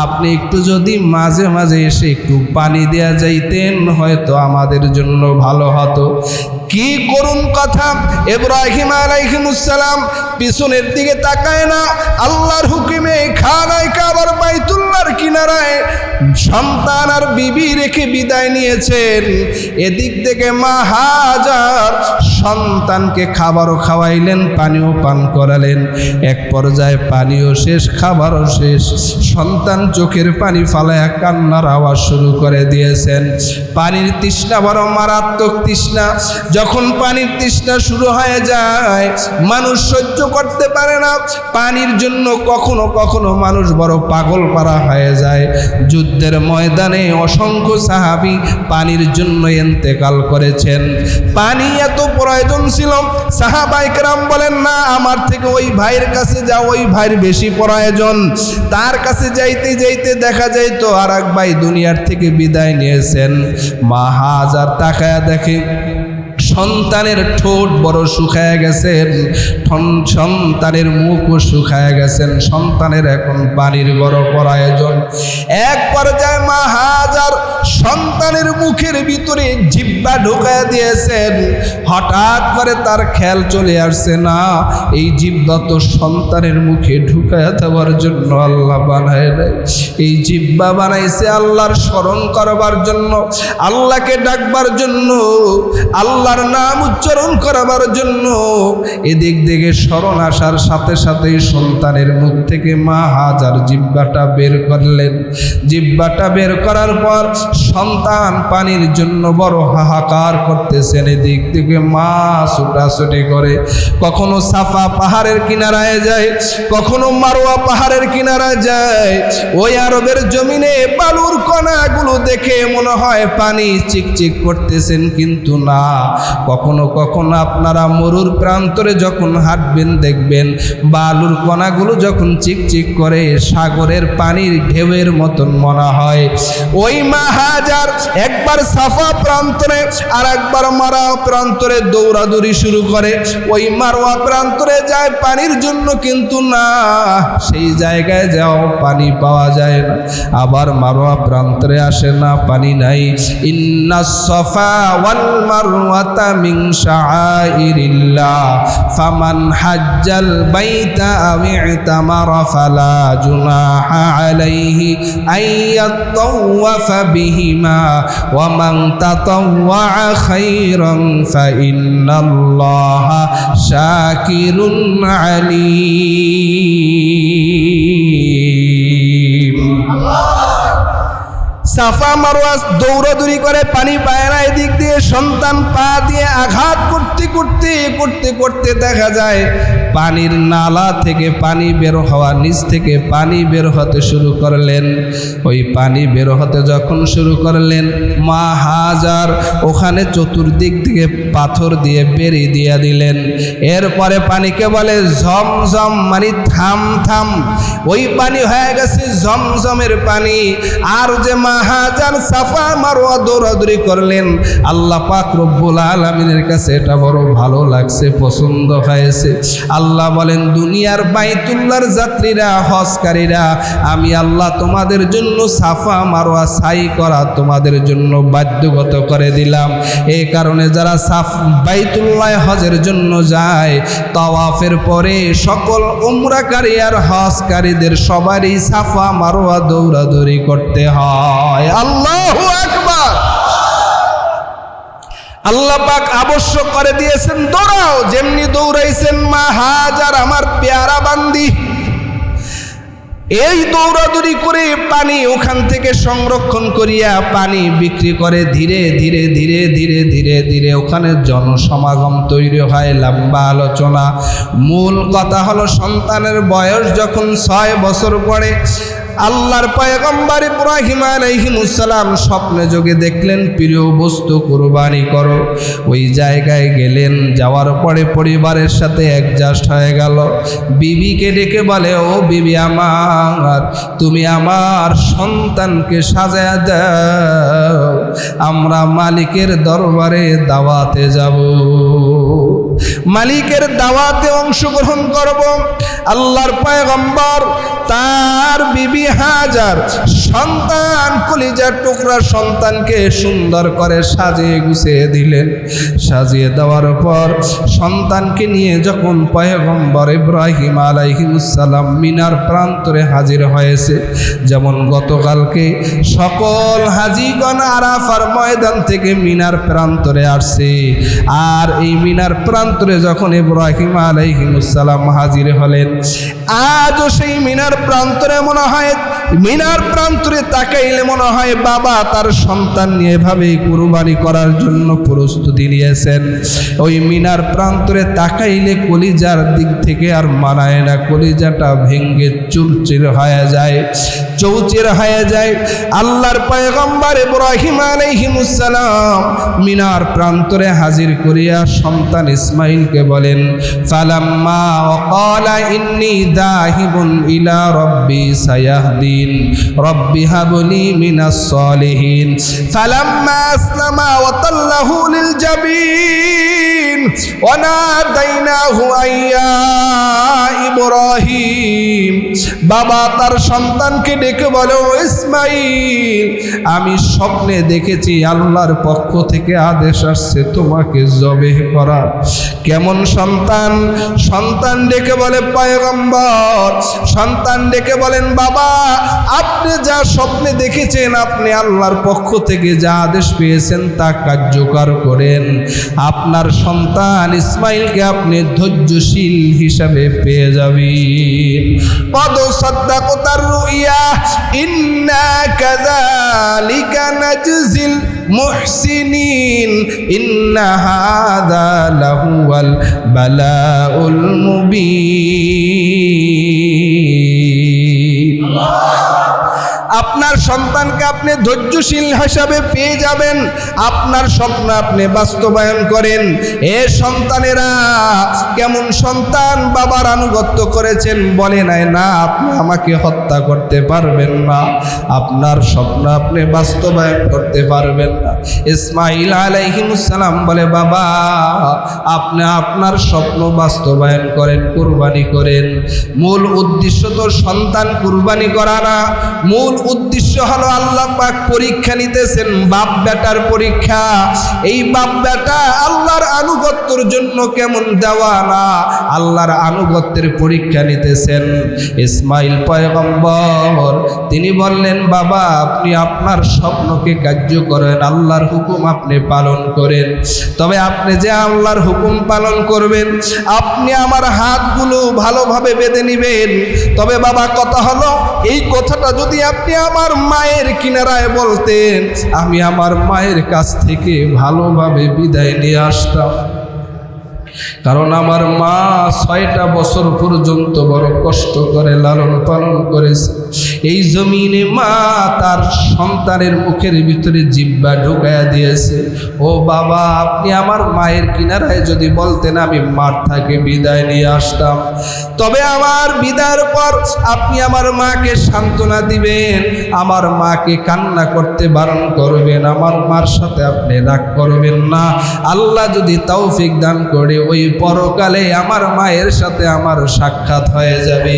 আপনি একটু যদি মাঝে মাঝে এসে একটু পানি দেয়া যাইতেন হয়তো আমাদের জন্য ভালো হতো। কি করুন কথা! ইব্রাহিম আলাইহিস সালাম পিছনের দিকে তাকায় না, আল্লাহর হুকুমে খানায় কাবার বাইতুল্লাহর কিনারায় সন্তান আর বিবি রেখে বিদায় নিয়েছেন। এদিক থেকে মা হাজার সন্তানকে খাবারও খাওয়াইলেন, পানিও পান করালেন। এক পর্যায়ে পানিও শেষ, খাবারও শেষ, সন্তান চোখের পানি ফালায়া কান্নার আওয়াজ শুরু করে দিয়েছেন। পানির তৃষ্ণা বড় মারাত্মক তৃষ্ণা। যখন পানির তৃষ্ণা শুরু হয়ে যায়, মানুষ সহ্য করতে পারে না। পানির জন্য কখনো কখনো মানুষ বড় পাগল পারা হয়ে যায়। যুদ্ধের ময়দানে অসংখ্য সাহাবী পানির জন্য ইন্তেকাল করেছেন। পানি এত প্রয়োজন ছিল, সাহাবায়ে কেরাম বলেন, না, আমার থেকে ওই ভাইয়ের কাছে যাও, ওই ভাইয়ের বেশি প্রয়োজন। তার কাছে যাইতে যাইতে দেখা যাইত আর এক ভাই দুনিয়ার থেকে বিদায় নিয়েছেন। মা হাজার তাকায়া দেখে সন্তানের ঠোঁট বড় শুকায় গেছেন, সন্তানের মুখও শুকায় গেছেন, সন্তানের এখন পানির বড় প্রয়োজন। এক পর্যায়ে মা হাজার সন্তানের মুখের ভিতরে জিহ্বা ঢুকায় দিয়েছেন। হঠাৎ করে তার খেয়াল চলে আসছে, না, এই জিহ্বা তো সন্তানের মুখে ঢুকায় দেওয়ার জন্য আল্লাহ বানায় নাই। এই জিহ্বা বানাইছে আল্লাহর স্মরণ করবার জন্য, আল্লাহকে ডাকবার জন্য, আল্লাহর নাম উচ্চারণ করবার জন্য। এদিক দিকে স্মরণ আসার সাথে সাথেই সন্তানের মুখ থেকে মা হাজার জিহ্বাটা বের করলেন। জিহ্বাটা বের করার পর সন্তান পানির জন্য বড় হাহাকার করতেছেন। এদিক থেকে মা ছুটাছুটি করে, কখনো সাফা পাহাড়ের কিনারায় যায়, কখনো মারোয়া পাহাড়ের কিনারায় যায়। ওই আরবের জমিনে বালুর কণাগুলো দেখে মনে হয় পানি চিকচিক করতেছেন, কিন্তু না। কখনো কখনো আপনারা মরুর প্রান্তরে যখন হাঁটবেন দেখবেন বালুর কণাগুলো যখন চিকচিক করে সাগরের পানির ঢেউয়ের মতন মনে হয়। ওই মা হাজার একবার সাফা প্রান্তরে আর একবার মারোয়া প্রান্তরে দৌড়াদৌড়ি শুরু করে। ওই মারোয়া প্রান্তরে যায় পানির জন্য, কিন্তু না, সেই জায়গায় যাও পানি পাওয়া যায় না। আবার মারোয়া প্রান্তরে আসে, না, পানি নাই। ইন্নাস সাফা ওয়াল মারওয়াতা মিন শাআইরিল্লাহ ফামান হাজ্জাল বাইতা আও ইতামারা ফালা জুনাহা আলাইহি আইয়াতাওয়াফা বিহিমা ওয়া মান তাতাওয়া খাইরান ফাইন্নাল্লাহা শাকিরুন আলীম। সাফা মারওয়া দৌড়াদৌড়ি করে, পানি পায় না। এদিক দিয়ে সন্তান পা দিয়ে আঘাত করতে করতে করতে করতে দেখা যায় পানির নালা থেকে পানি বের হওয়া, নিচ থেকে পানি বের হতে শুরু করলেন। ওই পানি বের হতে যখন শুরু করলেন, মা হাজার ওখানে চতুর্দিক থেকে পাথর দিয়ে বেরিয়ে দিয়ে দিলেন। এরপরে পানিকে বলে ঝমঝম, মানে থাম থাম। ওই পানি হয়ে গেছে ঝমঝমের পানি। আর যে মা হাজার সাফা মারওয়া দৌড়াদৌড়ি করলেন, আল্লাহ পাক রব্বুল আলামিনের কাছে এটা বড় ভালো লাগছে, পছন্দ হয়েছে। আল্লাহ বলেন, দুনিয়ার বাইতুল্লাহর যাত্রীরা, হজকারীরা, আমি আল্লাহ তোমাদের জন্য সাফা মারওয়া সাই করা তোমাদের জন্য বাধ্যগত করে দিলাম। এই কারণে যারা বাইতুল্লাহ হজের জন্য যায়, তাওয়াফের পরে সকল উমরাকারী আর হজকারীদের সবারই সাফা মারওয়া দৌড়াদৌড়ি করতে হয়। আল্লাহু আকবার। আল্লাহ পাক আবশ্যক করে দিয়েছেন, দৌড়াও। যেমনি দৌড়াইছেন মা হাজার, আমার পেয়ারা বান্দি, এই দৌড়াদৌড়ি করে পানি ওখান থেকে সংরক্ষণ করিয়া পানি বিক্রি করে। ধীরে ধীরে ধীরে ধীরে ধীরে ধীরে ওখানে জনসমাগম তৈরি হয়। লম্বা আলোচনা। মূল কথা হলো, সন্তানের বয়স যখন 6 বছর পড়ে, আল্লাহর পয়গম্বর ইব্রাহিম আলাইহিস সালাম স্বপ্নে যোগে দেখলেন প্রিয় বস্তু কুরবানি করো। ওই জায়গায় গেলেন, যাওয়ার পরে পরিবারের সাথে অ্যাডজাস্ট হয়ে গেল। বিবিকে ডেকে বলে, ও বিবি আমার, তুমি আমার সন্তানকে সাজায় দাও, আমরা মালিকের দরবারে দাওয়াতে যাব, মালিকের দাওয়াতে অংশগ্রহণ করব। আল্লাহর পয়গম্বর তার বিবি হাজার সন্তান, কলিজার টুকরা সন্তানকে সুন্দর করে সাজিয়ে গুছিয়ে দিলেন। সাজিয়ে দেওয়ার পর সন্তানকে নিয়ে যখন পয়গম্বর ইব্রাহিম আলাইহিস সালাম মিনার প্রান্তরে হাজির হয়েছে, যেমন গতকালকে সকল হাজিগণ আরাফার ময়দান থেকে মিনার প্রান্তরে আসছে, আর এই মিনার প্রান্তরে যখন ইব্রাহিম আলাইহিস সালাম হাজির হলেন, আজও সেই মিনার প্রান্তরে মনে হয়, মিনার প্রান্তরে তাকাইলে মনে হয় বাবা তার সন্তান নিয়ে এভাবে কুরবানি করার জন্য প্রস্তুতি নিয়েছেন। ওই মিনার প্রান্তরে তাকাইলে কলিজার দিক থেকে আর মানায় না, কলিজাটা ভেঙ্গে চুরচির হয়ে যায়, চৌচির হয়ে যায়। আল্লাহর পয়গম্বর ইব্রাহিম আলাইহিস সালাম মিনার প্রান্তরে হাজির করিয়া সন্তান ইসমাইলকে বলেন, ফালাম্মা ওয়াকালা ইন্নী যাহিবুন ইলা রব্বি সায়াহদিন রব্বি হাবলি মিনাস সলিহিন ফালাম্মা আসলামা ওয়া তাল্লাহু লিল জাবিন ওয়ানাদাইনাহু আইয়া ইব্রাহিম, বাবা তার সন্তানকে ডেকে বলে, ও ইসমাইল, আমি স্বপ্নে দেখেছি আল্লাহর পক্ষ থেকে আদেশ আসছে তোমাকে জবেহ করার। কেমন সন্তান? সন্তান ডেকে বলে, পয়গম্বর। সন্তান ডেকে বলেন, বাবা আপনি যা স্বপ্নে দেখেছেন, আপনি আল্লাহর পক্ষ থেকে যা আদেশ পেয়েছেন তা কার্যকর করেন। আপনার সন্তান ইসমাইলকে আপনি ধৈর্যশীল হিসাবে পেয়ে যাবেন। কদ সাদ্দাকতার রুইয়া ইন্না কাযালিকা নাজজিল মুহসিনিন ইন্না হাযা লাহুয়াল বালাউল মুবিন। আপনার সন্তানকে আপনি ধৈর্যশীল হিসাবে পেয়ে যাবেন। আপনার স্বপ্ন আপনি বাস্তবায়ন করেন। এ সন্তানেরা, কেমন সন্তান বাবার আনুগত্য করেছেন, বলে নাই না আপনি আমাকে হত্যা করতে পারবেন না, আপনার স্বপ্ন আপনি বাস্তবায়ন করতে পারবেন না। ইসমাইল আলাইহিস সালাম বলে, বাবা আপনি আপনার স্বপ্ন বাস্তবায়ন করেন, কুরবানি করেন। মূল উদ্দেশ্য তো সন্তান কুরবানি করা না, মূল উদ্দেশ্য হলো আল্লাহ পাক পরীক্ষা নিতেছেন, বাপ বেটার পরীক্ষা। এই বাপ বেটা আল্লাহর আনুগত্যের জন্য কেমন দেওয়ানা, আল্লাহর আনুগত্যের পরীক্ষা নিতেছেন। ইসমাইল পয়গম্বর তিনি বললেন, বাবা আপনি আপনার স্বপ্নকে কার্য করেন, আল্লাহর হুকুম আপনি পালন করেন। তবে আপনি যে আল্লাহর হুকুম পালন করবেন, আপনি আমার হাতগুলো ভালোভাবে বেঁধে নেবেন। তবে বাবা কথা হলো, এই কথাটা যদি আপনি আমার মায়ের কিনারায় বলতেন, আমি আমার মায়ের কাছ থেকে ভালোভাবে বিদায় নিয়ে আসতাম। কারণ আমার মা 6টা বছর পর্যন্ত বড় কষ্ট করে লালন পালন করেছে। এই জমিনে মা তার সন্তানের মুখের ভিতরে জিহ্বা ঢুকায়া দিয়েছে। ও বাবা আপনি আমার মায়ের কিনারায় যদি বলতেন, আমি মার থেকে বিদায় নিয়ে আসতাম। তবে আমার বিদায়ের পর আপনি আমার মাকে সান্ত্বনা দিবেন, আমার মাকে কান্না করতে বারণ করবেন, আমার মার সাথে আপনি রাগ করবেন না। আল্লাহ যদি তৌফিক দান করে ওই পরকালে আমার মায়ের সাথে আমার সাক্ষাৎ হয়ে যাবে।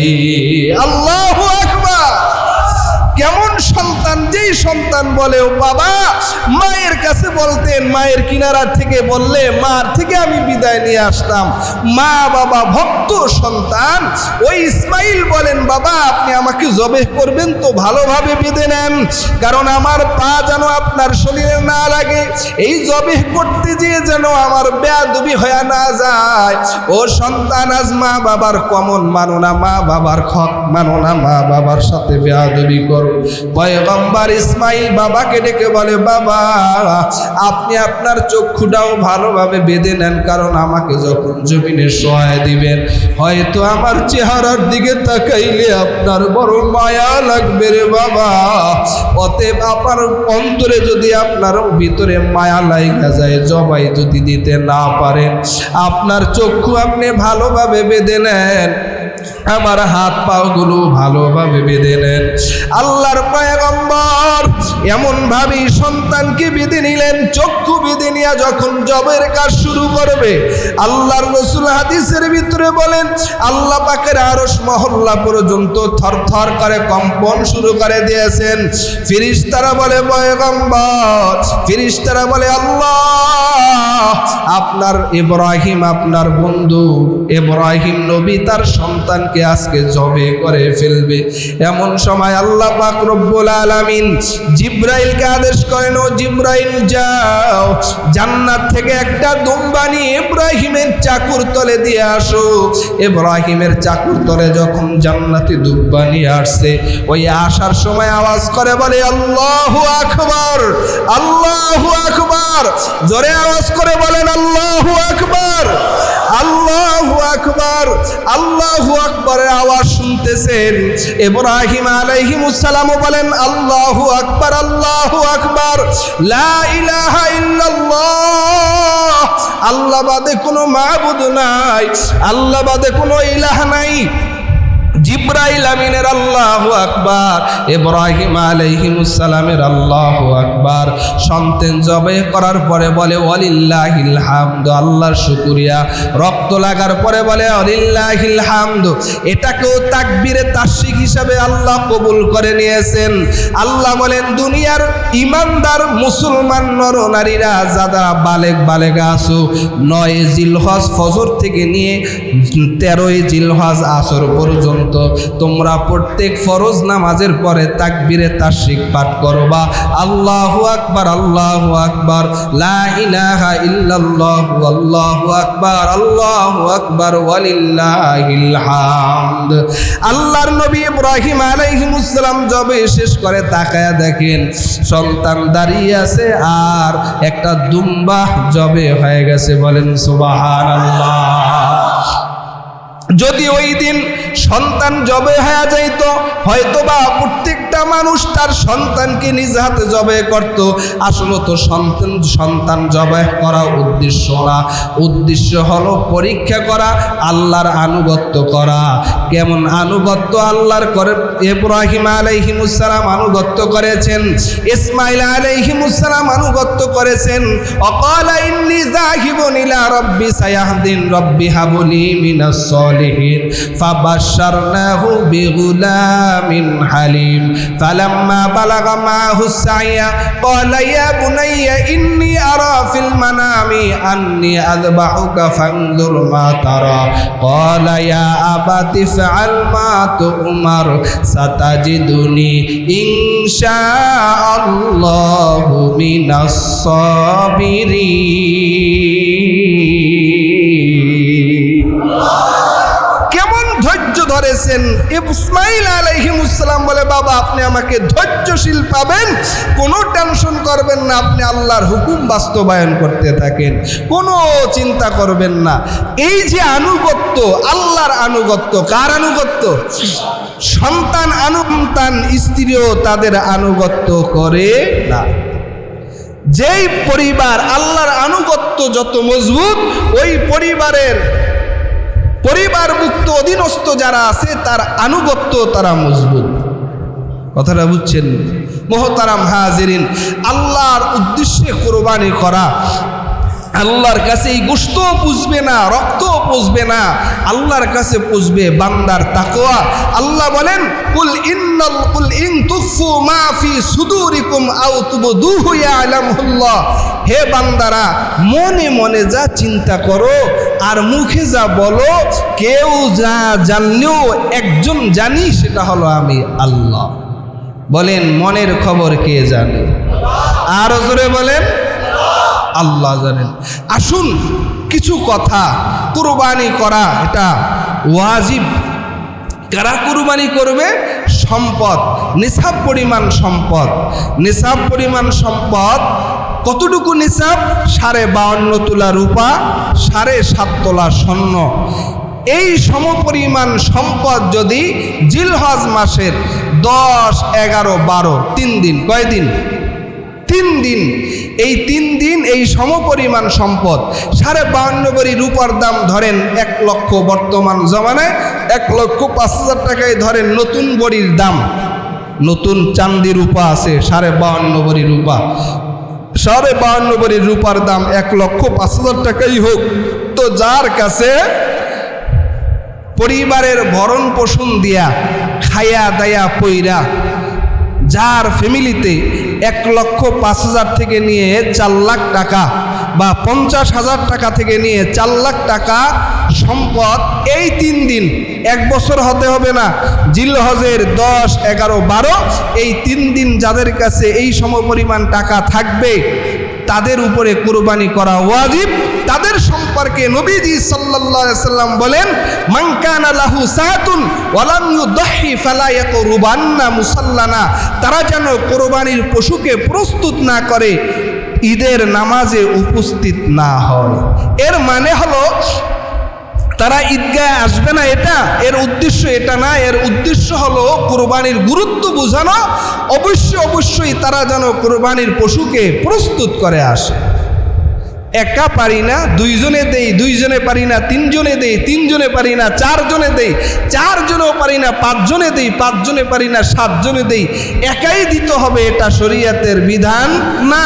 আল্লাহু আকবার। কেমন সন্তান? যেই সন্তান বলে, ও বাবা মায়ের কাছে বলতেন, মায়ের কিনারা থেকে বললে মার থেকে আমি বিদায় নিয়ে আসতাম। মা বাবা ভক্ত সন্তান। ওই ইসমাইল বলেন, বাবা আপনি আমাকে জবেহ করবেন তো ভালোভাবে বেঁধে নেন, কারণ আমার পা যেন আপনার শরীরে না লাগে। এই জবেহ করতে যেয়ে যেন আমার বেয়াদবি হয়ে না যায়। ও সন্তান, আজ মা বাবার কমন মানো না, মা বাবার হক মানো না, মা বাবার সাথে বেয়াদবি করো। পয়গম্বর ইসমাইল বাবাকে ডেকে বলে, বাবা আপনি আপনার চক্ষুটাও ভালোভাবে বেঁধে নেন, কারণ আমাকে যখন জমিনে সহায় দিবেন, হয়তো আমার চেহারার দিকে তাকাইলে আপনার বড় মায়া লাগবে রে বাবা। অতএব আপনার অন্তরে যদি আপনার ভিতরে মায়া লাগা যায়, জবাই যদি দিতে না পারেন, আপনার চক্ষু আপনি ভালোভাবে বেঁধে নেন, আমার হাত পাগুলো ভালোভাবে বেঁধে নেন। আল্লাহর পয়গম্বর এমন ভাবে সন্তানকে বেঁধে নিলেন। চক্ষু বেঁধে নিয়ে যখন জবের কাজ শুরু করবে, আল্লাহর রাসূল হাদিসের ভিতরে বলেন, আল্লাহ পাকের আরশ মহল্লা পর্যন্ত থরথর করে কম্পন শুরু করে দিয়েছেন। ফেরেশতারা বলে, পয়গম্বর, ফেরেশতারা বলে, আল্লাহ আপনার ইব্রাহিম, আপনার বন্ধু ইব্রাহিম নবী তার সন্তানকে আজকে জবে করে ফেলবে। এমন সময় আল্লাহ পাক রব্বুল আলামিন জিবরাইলকে আদেশ করেন, ও জিবরাইল যাও জান্নাত থেকে একটা দুম্বা নিয়ে ইব্রাহিমের চাকুর তলে দিয়ে আসো। ইব্রাহিমের চাকুর তলে যখন জান্নাতি দুম্বা নিয়ে আসছে, ওই আসার সময় আওয়াজ করে বলে, আল্লাহু আকবার, আল্লাহু আকবার। জোরে আওয়াজ করে বলেন, আল্লাহু আকবার, আল্লাহু আকবার। আল্লাহু আকবারের আওয়াজ শুনতেছেন। ইব্রাহিম আলাইহিস সালাম বলেন, আল্লাহু আকবার, আল্লাহু আকবার, লা ইলাহা ইল্লাল্লাহ, আল্লাহ বাদে কোনো মাবুদ নাই, আল্লাহ বাদে কোনো ইলাহ নাই। জিব্রাইল আমিনের আল্লাহু আকবার, ইব্রাহিম আলাইহিস সালামের আল্লাহু আকবার। সন্তান জবাই করার পরে বলে ওয়ালিল্লাহিল হামদ, আল্লাহর শুকরিয়া। রক্ত লাগার পরে বলে ওয়ালিল্লাহিল হামদ। এটাকেও তাকবীরে তাশরিক হিসাবে আল্লাহ কবুল করে নিয়েছেন। আল্লাহ বলেন দুনিয়ার ইমানদার মুসলমান নর নারীরা যারা বালেগা আছো, 9 জিলহজ ফজর থেকে নিয়ে 13 জিলহজ আসর পর্যন্ত তোমরা প্রত্যেক ফরজ নামাজের পরে তাকবীরে তাশরিক পাঠ করবা, আল্লাহু আকবার আল্লাহু আকবার, লা ইলাহা ইল্লাল্লাহু আল্লাহু আকবার আল্লাহু আকবার ওয়ালিল্লাহিল হামদ। আল্লাহর নবী ইব্রাহিম আলাইহিস সালাম যবে শেষ করে তাকায়া দেখেন সন্তান দাঁড়িয়ে আছে আর একটা দুম্বা জবে হয়ে গেছে। বলেন সুবহানাল্লাহ। যদি ওই দিন সন্তান জবে হয়ে যাইত, হয়তোবা প্রত্যেকটা মানুষ তার সন্তানকে নিজ হাতে জবে করত। আসলে তো সন্তান জবে করা উদ্দেশ্য না, উদ্দেশ্য হলো পরীক্ষা করা, আল্লাহর আনুগত্য করা। কেমন আনুগত্য আল্লাহর করে? ইব্রাহিম আলাইহিস সালাম আনুগত্য করেছেন, ইসমাইল আলাইহিস সালাম আনুগত্য করেছেন। অকালা ইন্নী যাহিবুন ইলা রাব্বি সায়াহদিন রাব্বি হাবলি মিনাস সলিহিন ফাবাশশারনাহু বিগুলামিন হালিম ফালাম্মা বালাগা মাহুস সাইয়া ক্বালা ইয়া বুনাইয়া ইন্নী আরা ফিল মানামি আন্নী আযবাহুকা ফানজুর মা তারা ক্বালা ইয়া আবাতি ফাআল মা তুমার সাতাজিদুনি ইনশাআল্লাহু মিনাস সাবিরিন। কেমন ধৈর্য ধরেছেন ইসমাইল আলাইহিস সালাম। বলে বাবা আপনি আমাকে ধৈর্যশীল পাবেন, কোনো টেনশন করবেন না, আপনি আল্লাহর হুকুম বাস্তবায়ন করতে থাকেন, কোনো চিন্তা করবেন না। এই যে আনুগত্য, আল্লাহর আনুগত্য, কার আনুগত্য? সন্তান আনুগত্য, স্ত্রীও তাদের আনুগত্য করে না। যেই পরিবার আল্লাহর আনুগত্য যত মজবুত, ওই পরিবারভুক্ত অধীনস্থ যারা আছে তার আনুগত্য তারা মজবুত। কথাটা বুঝছেন? মোহতারাম হাজিরিন, আল্লাহর উদ্দেশ্যে কোরবানি করা, আল্লাহর কাছে এই গোশত পুষবে না, রক্ত পুষবে না, আল্লাহর কাছে পুষবে বান্দার তাকওয়া। আল্লাহ বলেন কুল ইন তুফু মা ফি সুদুরিকুম আও তুবদুহু ইয়ালামুল্লাহ। হে বান্দারা, মনে মনে যা চিন্তা করো আর মুখে যা বলো, কেউ যা জানলেও একজন জানি, সেটা হলো আমি আল্লাহ। বলেন মনের খবর কে জানে? আরো জোরে বলেন আল্লাহ জানেন। আসুন কিছু কথা, কুরবানি করা এটা ওয়াজিব। কারা কুরবানি করবে? সম্পদ, নিসাব পরিমাণ সম্পদ। নিসাব পরিমাণ সম্পদ কতটুকু নিসাব? 52.5 তোলা রূপা, 7.5 তোলা স্বর্ণ। এই সমপরিমাণ সম্পদ যদি জিলহজ মাসের 10, 11, 12 3 দিন, কয়দিন? 3 দিন। এই 3 দিন এই সমপরিমাণ সম্পদ 52.5 ভরি রূপার দাম ধরেন 1 লক্ষ, বর্তমান জমানায় 1,05,000 টাকায় ধরেন নতুন ভরির দাম। নতুন চান্দি রূপা আছে 52.5 ভরি রূপা, 52.5 ভরি রূপার দাম 1,05,000 টাকাই হোক। তো যার কাছে পরিবারের ভরণ পোষণ দিয়া, খায়া দায়া পইরা, যার ফ্যামিলিতে 1,05,000 থেকে নিয়ে 4 লাখ টাকা বা 50,000 টাকা থেকে নিয়ে 4 লাখ টাকা সম্পদ, এই 3 দিন, 1 বছর হতে হবে না, জিলহজের 10, 11, 12 এই 3 দিন যাদের কাছে এই সমপরিমাণ টাকা থাকবে তাদের উপরে কুরবানি করা ওয়াজিব। তাদের সম্পর্কে নবীজি সাল্লাল্লাহু আলাইহি সাল্লাম বলেন মান কানা লাহু সাআতুন ওয়া লাম ইউদহি ফালা ইয়াকরুবান্না মুসাল্লানা। তারা যেন কুরবানির পশুকে প্রস্তুত না করে, ঈদের নামাজে উপস্থিত না হয়। এর মানে হলো তারা ঈদগাহে আসবে না, এটা এর উদ্দেশ্য এটা না। এর উদ্দেশ্য হলো কুরবানির গুরুত্ব বোঝানো। অবশ্যই তারা যেন কুরবানির পশুকে প্রস্তুত করে আসে। একা পারি না, দুইজনে দেই, দুইজনে পারি না, তিনজনে দেই, তিনজনে পারি না, চারজনে দেই, চারজনেও পারি না, পাঁচজনে দেই, পাঁচজনে পারি না, সাতজনে দেই। একাই দিতে হবে এটা শরীয়তের বিধান না,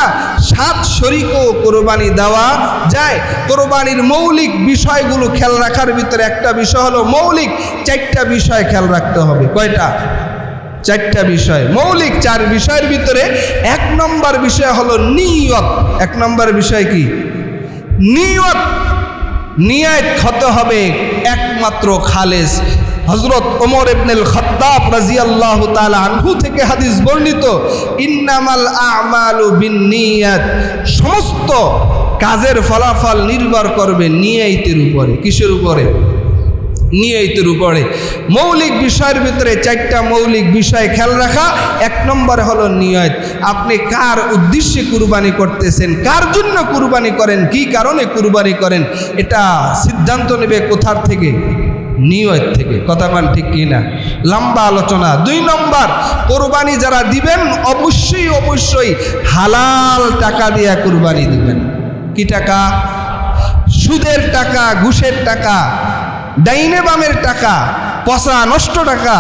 সাত শরীকও কোরবানি দেওয়া যায়। কোরবানির মৌলিক বিষয়গুলো খেয়াল রাখার ভিতরে একটা বিষয় হলো মৌলিক চারটা বিষয় খেয়াল রাখতে হবে। কয়টা? চারটা বিষয়, মৌলিক চার বিষয়ের ভিতরে এক নম্বর বিষয় হলো নিয়ত। এক নম্বর বিষয় কি? নিয়ত। নিয়ত হতে হবে একমাত্র খালেস। হযরত ওমর ইবনুল খাত্তাব রাদিয়াল্লাহু তাআলা আনহু থেকে হাদিস বর্ণিত, ইন্নামাল আ'মালু বিন্নিয়াত, সমস্ত কাজের ফলাফল নির্ভর করবে নিয়তের উপরে। কিসের উপরে? নিয়তের উপরে। মৌলিক বিষয়ের ভিতরে চারটা মৌলিক বিষয় খেয়াল রাখা। এক নম্বরে হলো নিয়ত। আপনি কার উদ্দেশ্যে কুরবানি করতেছেন, কার জন্য কুরবানি করেন, কি কারণে কুরবানি করেন, এটা সিদ্ধান্ত নেবে কোথার থেকে? নিয়ত থেকে। কথা বলেন ঠিক কি না? লম্বা আলোচনা। দুই নম্বর, কুরবানি যারা দিবেন অবশ্যই অবশ্যই হালাল টাকা দিয়ে কুরবানি দিবেন। কি টাকা? সুদের টাকা, ঘুষের টাকা, ডাইনে বামের টাকা, পচা নষ্ট টাকা।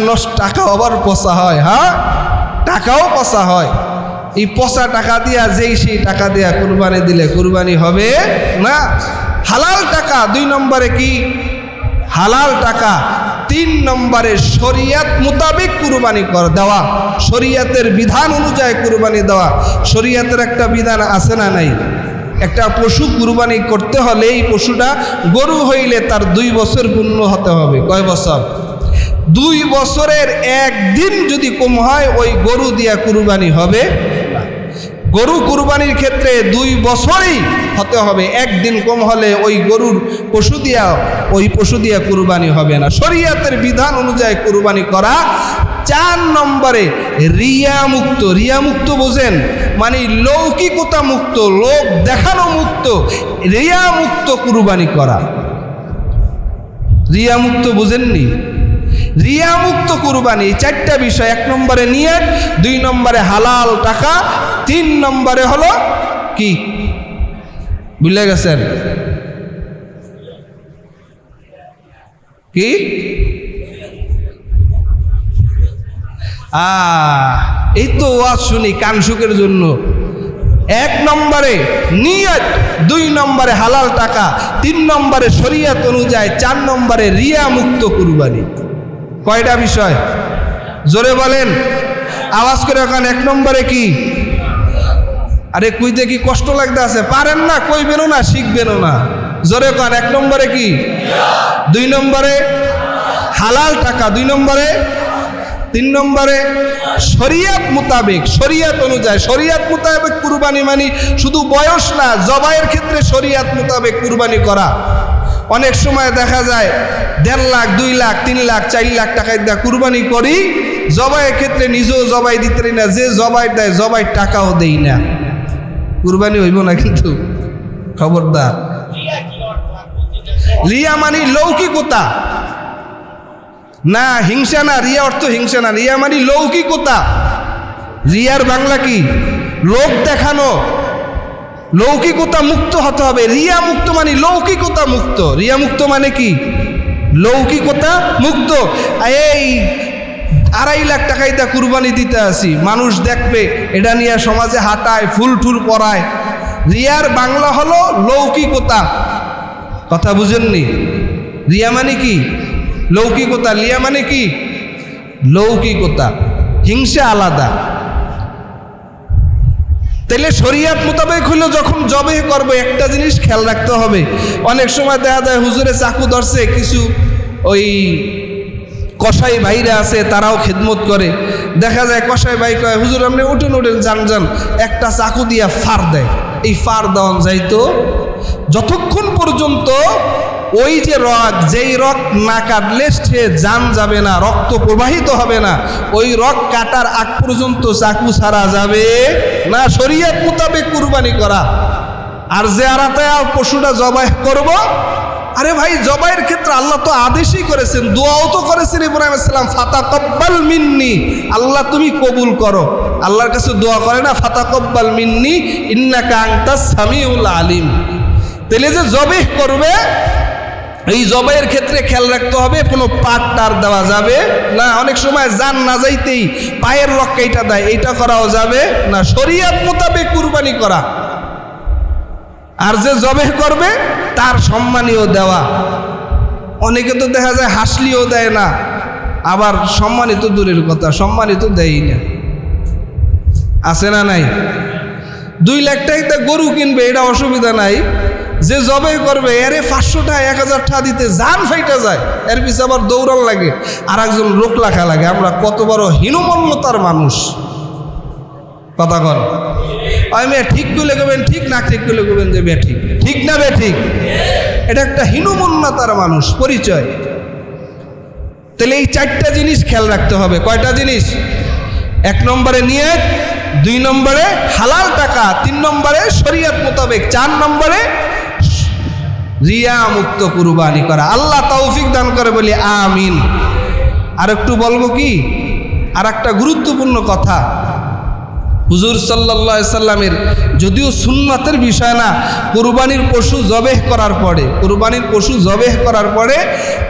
নষ্ট টাকা আবার পচা হয়? হ্যাঁ, টাকাও পচা হয়। এই পচা টাকা দিয়া যেই সেই টাকা দিয়া কুরবানি দিলে কুরবানি হবে না। হালাল টাকা। দুই নম্বরে কি? হালাল টাকা। তিন নম্বরে শরীয়ত মোতাবেক কুরবানি দেওয়া, শরীয়তের বিধান অনুযায়ী কুরবানি দেওয়া। শরীয়তের একটা বিধান আছে না নাই? একটা পশু কুরবানি করতে হলে এই পশুটা গরু হইলে তার 2 বছর পূর্ণ হতে হবে। কয় বছর? 2 বছরের একদিন যদি কম হয় ওই গরু দিয়া কুরবানি হবে। গরু কুরবানির ক্ষেত্রে 2 বছরই হতে হবে, একদিন কম হলে ওই গরুর পশু দিয়া কুরবানি হবে না। শরীয়তের বিধান অনুযায়ী কুরবানি করা। 4 নম্বরে রিয়া মুক্ত। রিয়া মুক্ত বোঝেন? মানে লৌকিকতা মুক্ত, লোক দেখানো মুক্ত, রিয়া মুক্ত কুরবানি করা। রিয়া মুক্ত বুঝেননি? রিয়া মুক্ত কুরবানি। 4টা বিষয়। 1 নম্বরে নিয়ত, 2 নম্বরে হালাল টাকা, 3 নম্বরে হলো কি? ভুলে গেছেন কি? এই তো ওয়াজ শুনি কান সুখের জন্য। 1 নম্বরে নিয়ত, 2 নম্বরে হালাল টাকা, 3 নম্বরে শরীয়ত অনুযায়ী, 4 নম্বরে রিয়া মুক্ত কুরবানি। কয়টা বিষয়? জোরে বলেন, আওয়াজ করে ওখানে। 1 নম্বরে কি? আরে কইতে কি কষ্ট লাগতে আছে? পারেন না, কইবেনও না, শিখবেনও না। জোরে কান। 1 নম্বরে কি? 2 নম্বরে হালাল টাকা, 2 নম্বরে, 3 নম্বরে শরীয়ত মোতাবেক, শরীয়ত অনুযায়ী। শরীয়ত মোতাবেক কুরবানি মানে শুধু বয়স না, জবাইয়ের ক্ষেত্রে শরীয়ত মোতাবেক কুরবানি করা। অনেক সময় দেখা যায় 1.5 লাখ, 2 লাখ, 3 লাখ, 4 লাখ টাকা দিয়ে কুরবানি করি, জবাইয়ের ক্ষেত্রে নিজেও জবাই দিতে পারি না, যে জবাই দেয় জবাই টাকাও দেই না, কুরবানি হইব না কিন্তু, খবরদার। রিয়া মানে লৌকিকতা না, হিংসা না। রিয়া অর্থ হিংসা না, রিয়া মানে লৌকিকতা। রিয়ার বাংলা কি? লোক দেখানো। লৌকিকতা মুক্ত হতে হবে। রিয়া মুক্ত মানে লৌকিকতা মুক্ত। রিয়া মুক্ত মানে কি? লৌকিকতা মুক্ত। এই 2.5 লাখ টাকায় তা কুরবানি দিতে আসি, মানুষ দেখবে, এটা নিয়ে সমাজে হাঁটায়, ফুল টুল পরায়। রিয়ার বাংলা হলো লৌকিকতা। কথা বুঝেননি? রিয়া মানে কি? লৌকিকতা। রিয়া মানে কি? লৌকিকতা। হিংসা আলাদা। তাইলে শরীয়ত মোতাবেক হইলো যখন জবে করবে একটা জিনিস খেয়াল রাখতে হবে। অনেক সময় দেখা যায় হুজুরে চাকু ধরছে, কিছু ওই কসাই ভাইরা আছে তারাও খেদমত করে। দেখা যায় কসাই ভাই কয়, হুজুর আপনি উঠেন উঠেন, যান যান, একটা চাকু দিয়া ফার দেয়। এই ফার দেওয়ান যাইতো যতক্ষণ পর্যন্ত ওই যে রক, যেই রক না কাটলে সে জান যাবে না, রক্ত প্রবাহিত হবে না, ওই রক কাটার আগ পর্যন্ত চাকু ছাড়া যাবে না। শরীয়ত মোতাবেক কুরবানি করা। আর যে আরাতে পশুটা জবাই করব, আরে ভাই জবাইয়ের ক্ষেত্রে আল্লাহ তো আদেশই করেছেন, দোয়াও তো করেছেন ইব্রাহিম আলাইহিস সালাম, ফাতাকাব্বাল মিন্নি, আল্লাহ তুমি কবুল করো। আল্লাহর কাছে দোয়া করে না, ফাতাকাব্বাল মিন্নি ইন্নাকা আনতাস সামিউল আলিম। তাহলে যে জবেহ করবে, এই জবের ক্ষেত্রে খেয়াল রাখতে হবে কোনো পাট টার দেওয়া যাবে না। অনেক সময় জান না যাইতেই পায়ের রক্ষাইটা দেয়, এইটা করাও যাবে না। শরীয়ত মোতাবেক কুরবানি করা, আর যে জবেহ করবে তার সম্মানীয় দেওয়া। অনেকে তো দেখা যায় হাসলিও দেয় না, আবার সম্মানিত দূরের কথা, সম্মানিত দেয়ই না। আছে না নাই? 2 লাখ টাকা গরু কিনবে, এটা অসুবিধা নাই। যে জবে করবে এরে 500 টাকা 1000 টাকা দিতে জান ফাইটা যায়, এর পিছনে আবার দৌড়ান লাগে, আর একজন লোক রাখা লাগে। আমরা কত বড় হীনমন্যতার মানুষ। কথা কর, আমি ঠিক করলে করবেন ঠিক, না ঠিক করলে করবেন যে বে ঠিক, ঠিক না বে ঠিক। এটা একটা হীনমন্যতার মানুষ পরিচয়। তাহলে এই 4টা জিনিস খেয়াল রাখতে হবে। কয়টা জিনিস? 1 নম্বরে নিয়ত, 2 নম্বরে হালাল টাকা, 3 নম্বরে শরীয়ত মোতাবেক, 4 নম্বরে রিয়া মুক্ত কুরবানি করা। আল্লাহ তৌফিক দান করে বলি আমিন। আর একটু বলবো কি, আর একটা গুরুত্বপূর্ণ কথা, হুজুর সাল্লাল্লাহু আলাইহি সাল্লামের যদিও সুন্নাতের বিষয় না, কুরবানির পশু জবেহ করার পরে, কুরবানির পশু জবেহ করার পরে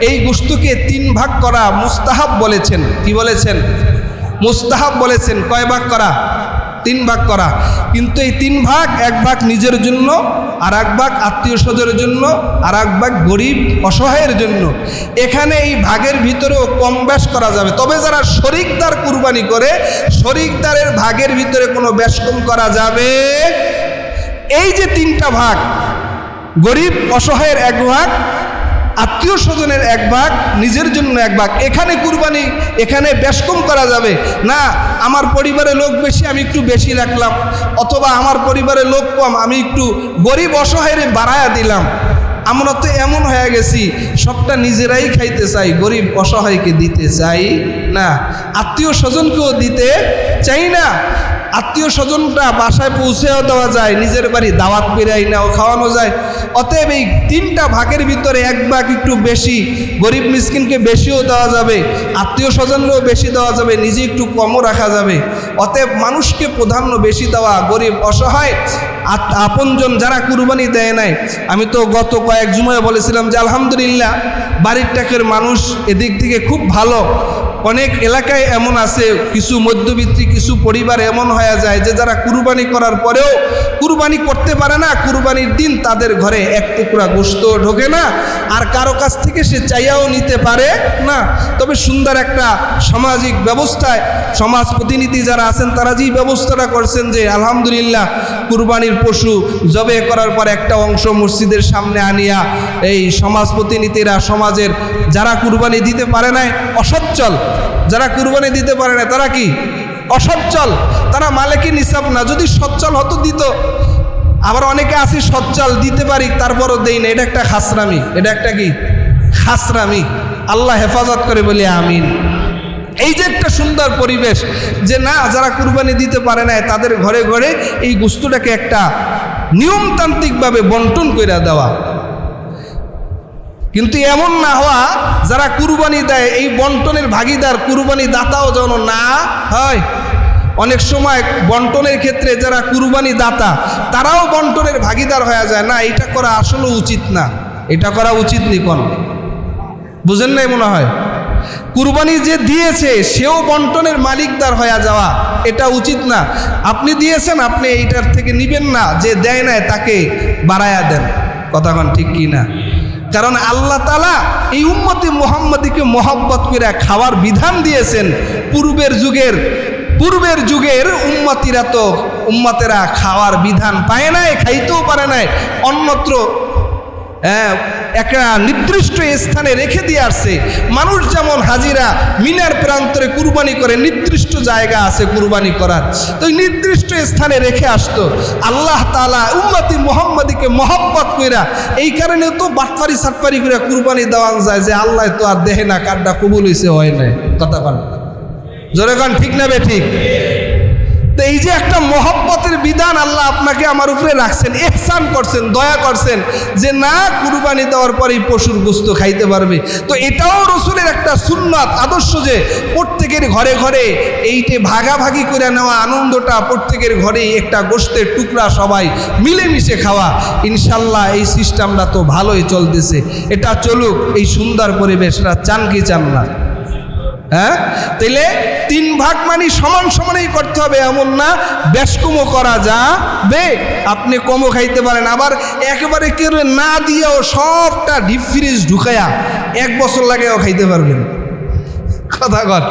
এই গোশতকে 3 ভাগ করা মুস্তাহাব বলেছেন। কি বলেছেন? মুস্তাহাব বলেছেন। কয় ভাগ করা? 3 ভাগ করা। কিন্তু এই 3 ভাগ, 1 ভাগ নিজের জন্য, আর 1 ভাগ আত্মীয় স্বজনের জন্য, আর 1 ভাগ গরিব অসহায়ের জন্য। এখানে এই ভাগের ভিতরেও কম বেশ করা যাবে, তবে যারা শরিকদার কুরবানি করে শরিকদারের ভাগের ভিতরে কোনো বেশ কম করা যাবে। এই যে 3টা ভাগ, গরিব অসহায়ের 1 ভাগ, আত্মীয় স্বজনের 1 ভাগ, নিজের জন্য 1 ভাগ, এখানে কুরবানি, এখানে বেশ কম করা যাবে না। আমার পরিবারে লোক বেশি, আমি একটু বেশি রাখলাম, অথবা আমার পরিবারে লোক কম, আমি একটু গরিব অসহায়ের বাড়ায়া দিলাম। আমরা তো এমন হয়ে গেছি, সবটা নিজেরাই খাইতে চাই, গরিব অসহায়কে দিতে চাই না, আত্মীয় স্বজনকেও দিতে চাই না। আত্মীয় স্বজনটা বাসায় পৌঁছেও দেওয়া যায়, নিজের বাড়ি দাওয়াত পেরাই নাও খাওয়ানো যায়। অতএব এই 3টা ভাগের ভিতরে 1 ভাগ একটু বেশি, গরিব মিসকিনকে বেশিও দেওয়া যাবে, আত্মীয় স্বজনকেও বেশি দেওয়া যাবে, নিজে একটু কমও রাখা যাবে। অতএব মানুষকে প্রাধান্য বেশি দেওয়া, গরিব অসহায় আপনজন যারা কুরবানি দেয় নাই। আমি তো গত কয়েক জুমায় বলেছিলাম যে আলহামদুলিল্লাহ বাড়ির টাকের মানুষ এদিক থেকে খুব ভালো। অনেক এলাকায় এমন আছে, কিছু মধ্যবিত্তি কিছু পরিবার এমন হয়ে যায় যে যারা কুরবানি করার পরেও কুরবানি করতে পারে না, কুরবানির দিন তাদের ঘরে 1 টুকরা গোশত ঢোকে না, আর কারো কাছ থেকে সে চাইয়াও নিতে পারে না। তবে সুন্দর একটা সামাজিক ব্যবস্থায় সমাজ প্রতিনিধি যারা আছেন তারা যেই ব্যবস্থাটা করছেন যে আলহামদুলিল্লাহ কুরবানির পশু জবে করার পর একটা অংশ মসজিদের সামনে আনিয়া এই সমাজ প্রতিনিধিরা সমাজের যারা কুরবানি দিতে পারে না, অসচ্ছল যারা কুরবানি দিতে পারে না, তারা কি অসচ্ছল, তারা মালিকি নিসাব না। যদি সচ্ছল হতো দিত। আবার অনেকে আসি সচ্ছল দিতে পারি তারপরও দেই না, এটা একটা খাসরামি। এটা একটা কি খাসরামি। আল্লাহ হেফাজত করে বলি আমিন। এই যে একটা সুন্দর পরিবেশ যে না, যারা কুরবানি দিতে পারে না তাদের ঘরে ঘরে এই গোশতটাকে একটা নিয়মতান্ত্রিকভাবে বন্টন করে দেওয়া। কিন্তু এমন না হওয়া যারা কুরবানি দেয় এই বন্টনের ভাগিদার কুরবানি দাতাও যেন না হয়। অনেক সময় বন্টনের ক্ষেত্রে যারা কুরবানি দাতা তারাও বন্টনের ভাগিদার হয়ে যায়। না, এটা করা আসলে উচিত না, এটা করা উচিত নি। কোন বুঝেন নাই মনে হয়? কুরবানি যে দিয়েছে সেও বন্টনের মালিকদার হয়ে যাওয়া এটা উচিত না। আপনি দিয়েছেন, আপনি এইটার থেকে নিবেন না, যে দেয় নাই তাকে বাড়ায়া দেন। কথা কন ঠিক কি না? কারণ আল্লাহ তাআলা এই উম্মতে মুহাম্মাদীকে মহব্বত করে খাওয়ার বিধান দিয়েছেন। পূর্বের যুগের উম্মতেরা খাওয়ার বিধান পায় নাই, খাইতেও পারে নাই, অন্যত্র একটা নির্দিষ্ট স্থানে রেখে দিয়ে আসছে। মানুষ যেমন হাজিরা মিনার প্রান্তরে কুরবানি করে, নির্দিষ্ট জায়গা আছে কুরবানি করার, তো নির্দিষ্ট স্থানে রেখে আসতো। আল্লাহ তাআলা উম্মতি মুহাম্মাদীকে মহব্বত কইরা এই কারণে তো বাটফারি সাটফারি করে কুরবানি দেওয়ান যায় যে আল্লাহ তো আর দেহে না কারটা কবুল হইছে হয় নাই। কথা বল জোরে কান ঠিক না বে ঠিক? তো এই যে একটা মহব্বতের বিধান আল্লাহ আপনাকে আমার উপরে রাখছেন, ইহসান করছেন, দয়া করছেন যে না কুরবানি দেওয়ার পরেই পশুর গোশত খাইতে পারবে। তো এটাও রসুলের একটা সুন্নাত আদর্শ যে প্রত্যেকের ঘরে ঘরে এইটে ভাগাভাগি করে নেওয়া আনন্দটা, প্রত্যেকের ঘরেই একটা গোশতের টুকরা সবাই মিলেমিশে খাওয়া। ইনশাল্লাহ এই সিস্টেমটা তো ভালোই চলতেছে, এটা চলুক। এই সুন্দর পরিবেশটা চান কি চান না? হ্যাঁ, তাইলে 3 ভাগ মানে সমান সমানই করতে হবে, এমন না বেশ কমও করা যাবে। আপনি কমও খাইতে পারেন, আবার একেবারে কেউ না দিয়েও সবটা ডিপ ফ্রিজ ঢুকায়া 1 বছর লাগেও খাইতে পারবেন। কথা কর,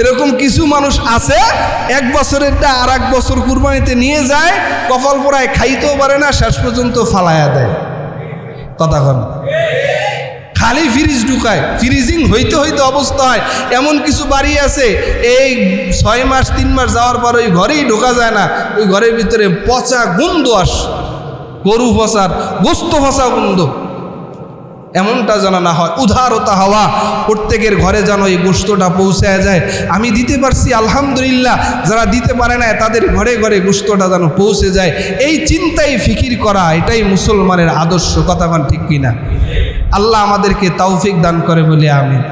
এরকম কিছু মানুষ আছে 1 বছরেরটা আর 1 বছর কুরবানিতে নিয়ে যায়, কপাল পোড়ায় খাইতেও পারে না, শেষ পর্যন্ত ফালায়া দেয়। কথা কর, খালি ফ্রিজ ঢুকায়, ফ্রিজিং হইতে হইতে অবস্থা হয়। এমন কিছু বাড়ি আছে এই 6 মাস 3 মাস যাওয়ার পর ওই ঘরেই ঢোকা যায় না, ওই ঘরের ভিতরে পচা গন্ধ আস, গরু ফসার গোস্ত ফসা গন্ধ। এমনটা যেন না হয়, উদারতা হওয়া, প্রত্যেকের ঘরে যেন এই গোস্তটা পৌঁছায় যায়। আমি দিতে পারছি আলহামদুলিল্লাহ, যারা দিতে পারে না তাদের ঘরে ঘরে গোস্তটা যেন পৌঁছে যায়, এই চিন্তাই ফিকির করা, এটাই মুসলমানের আদর্শ। কথা ঠিক কিনা? আল্লাহ আমাদেরকে তৌফিক দান করে বলে আমিন।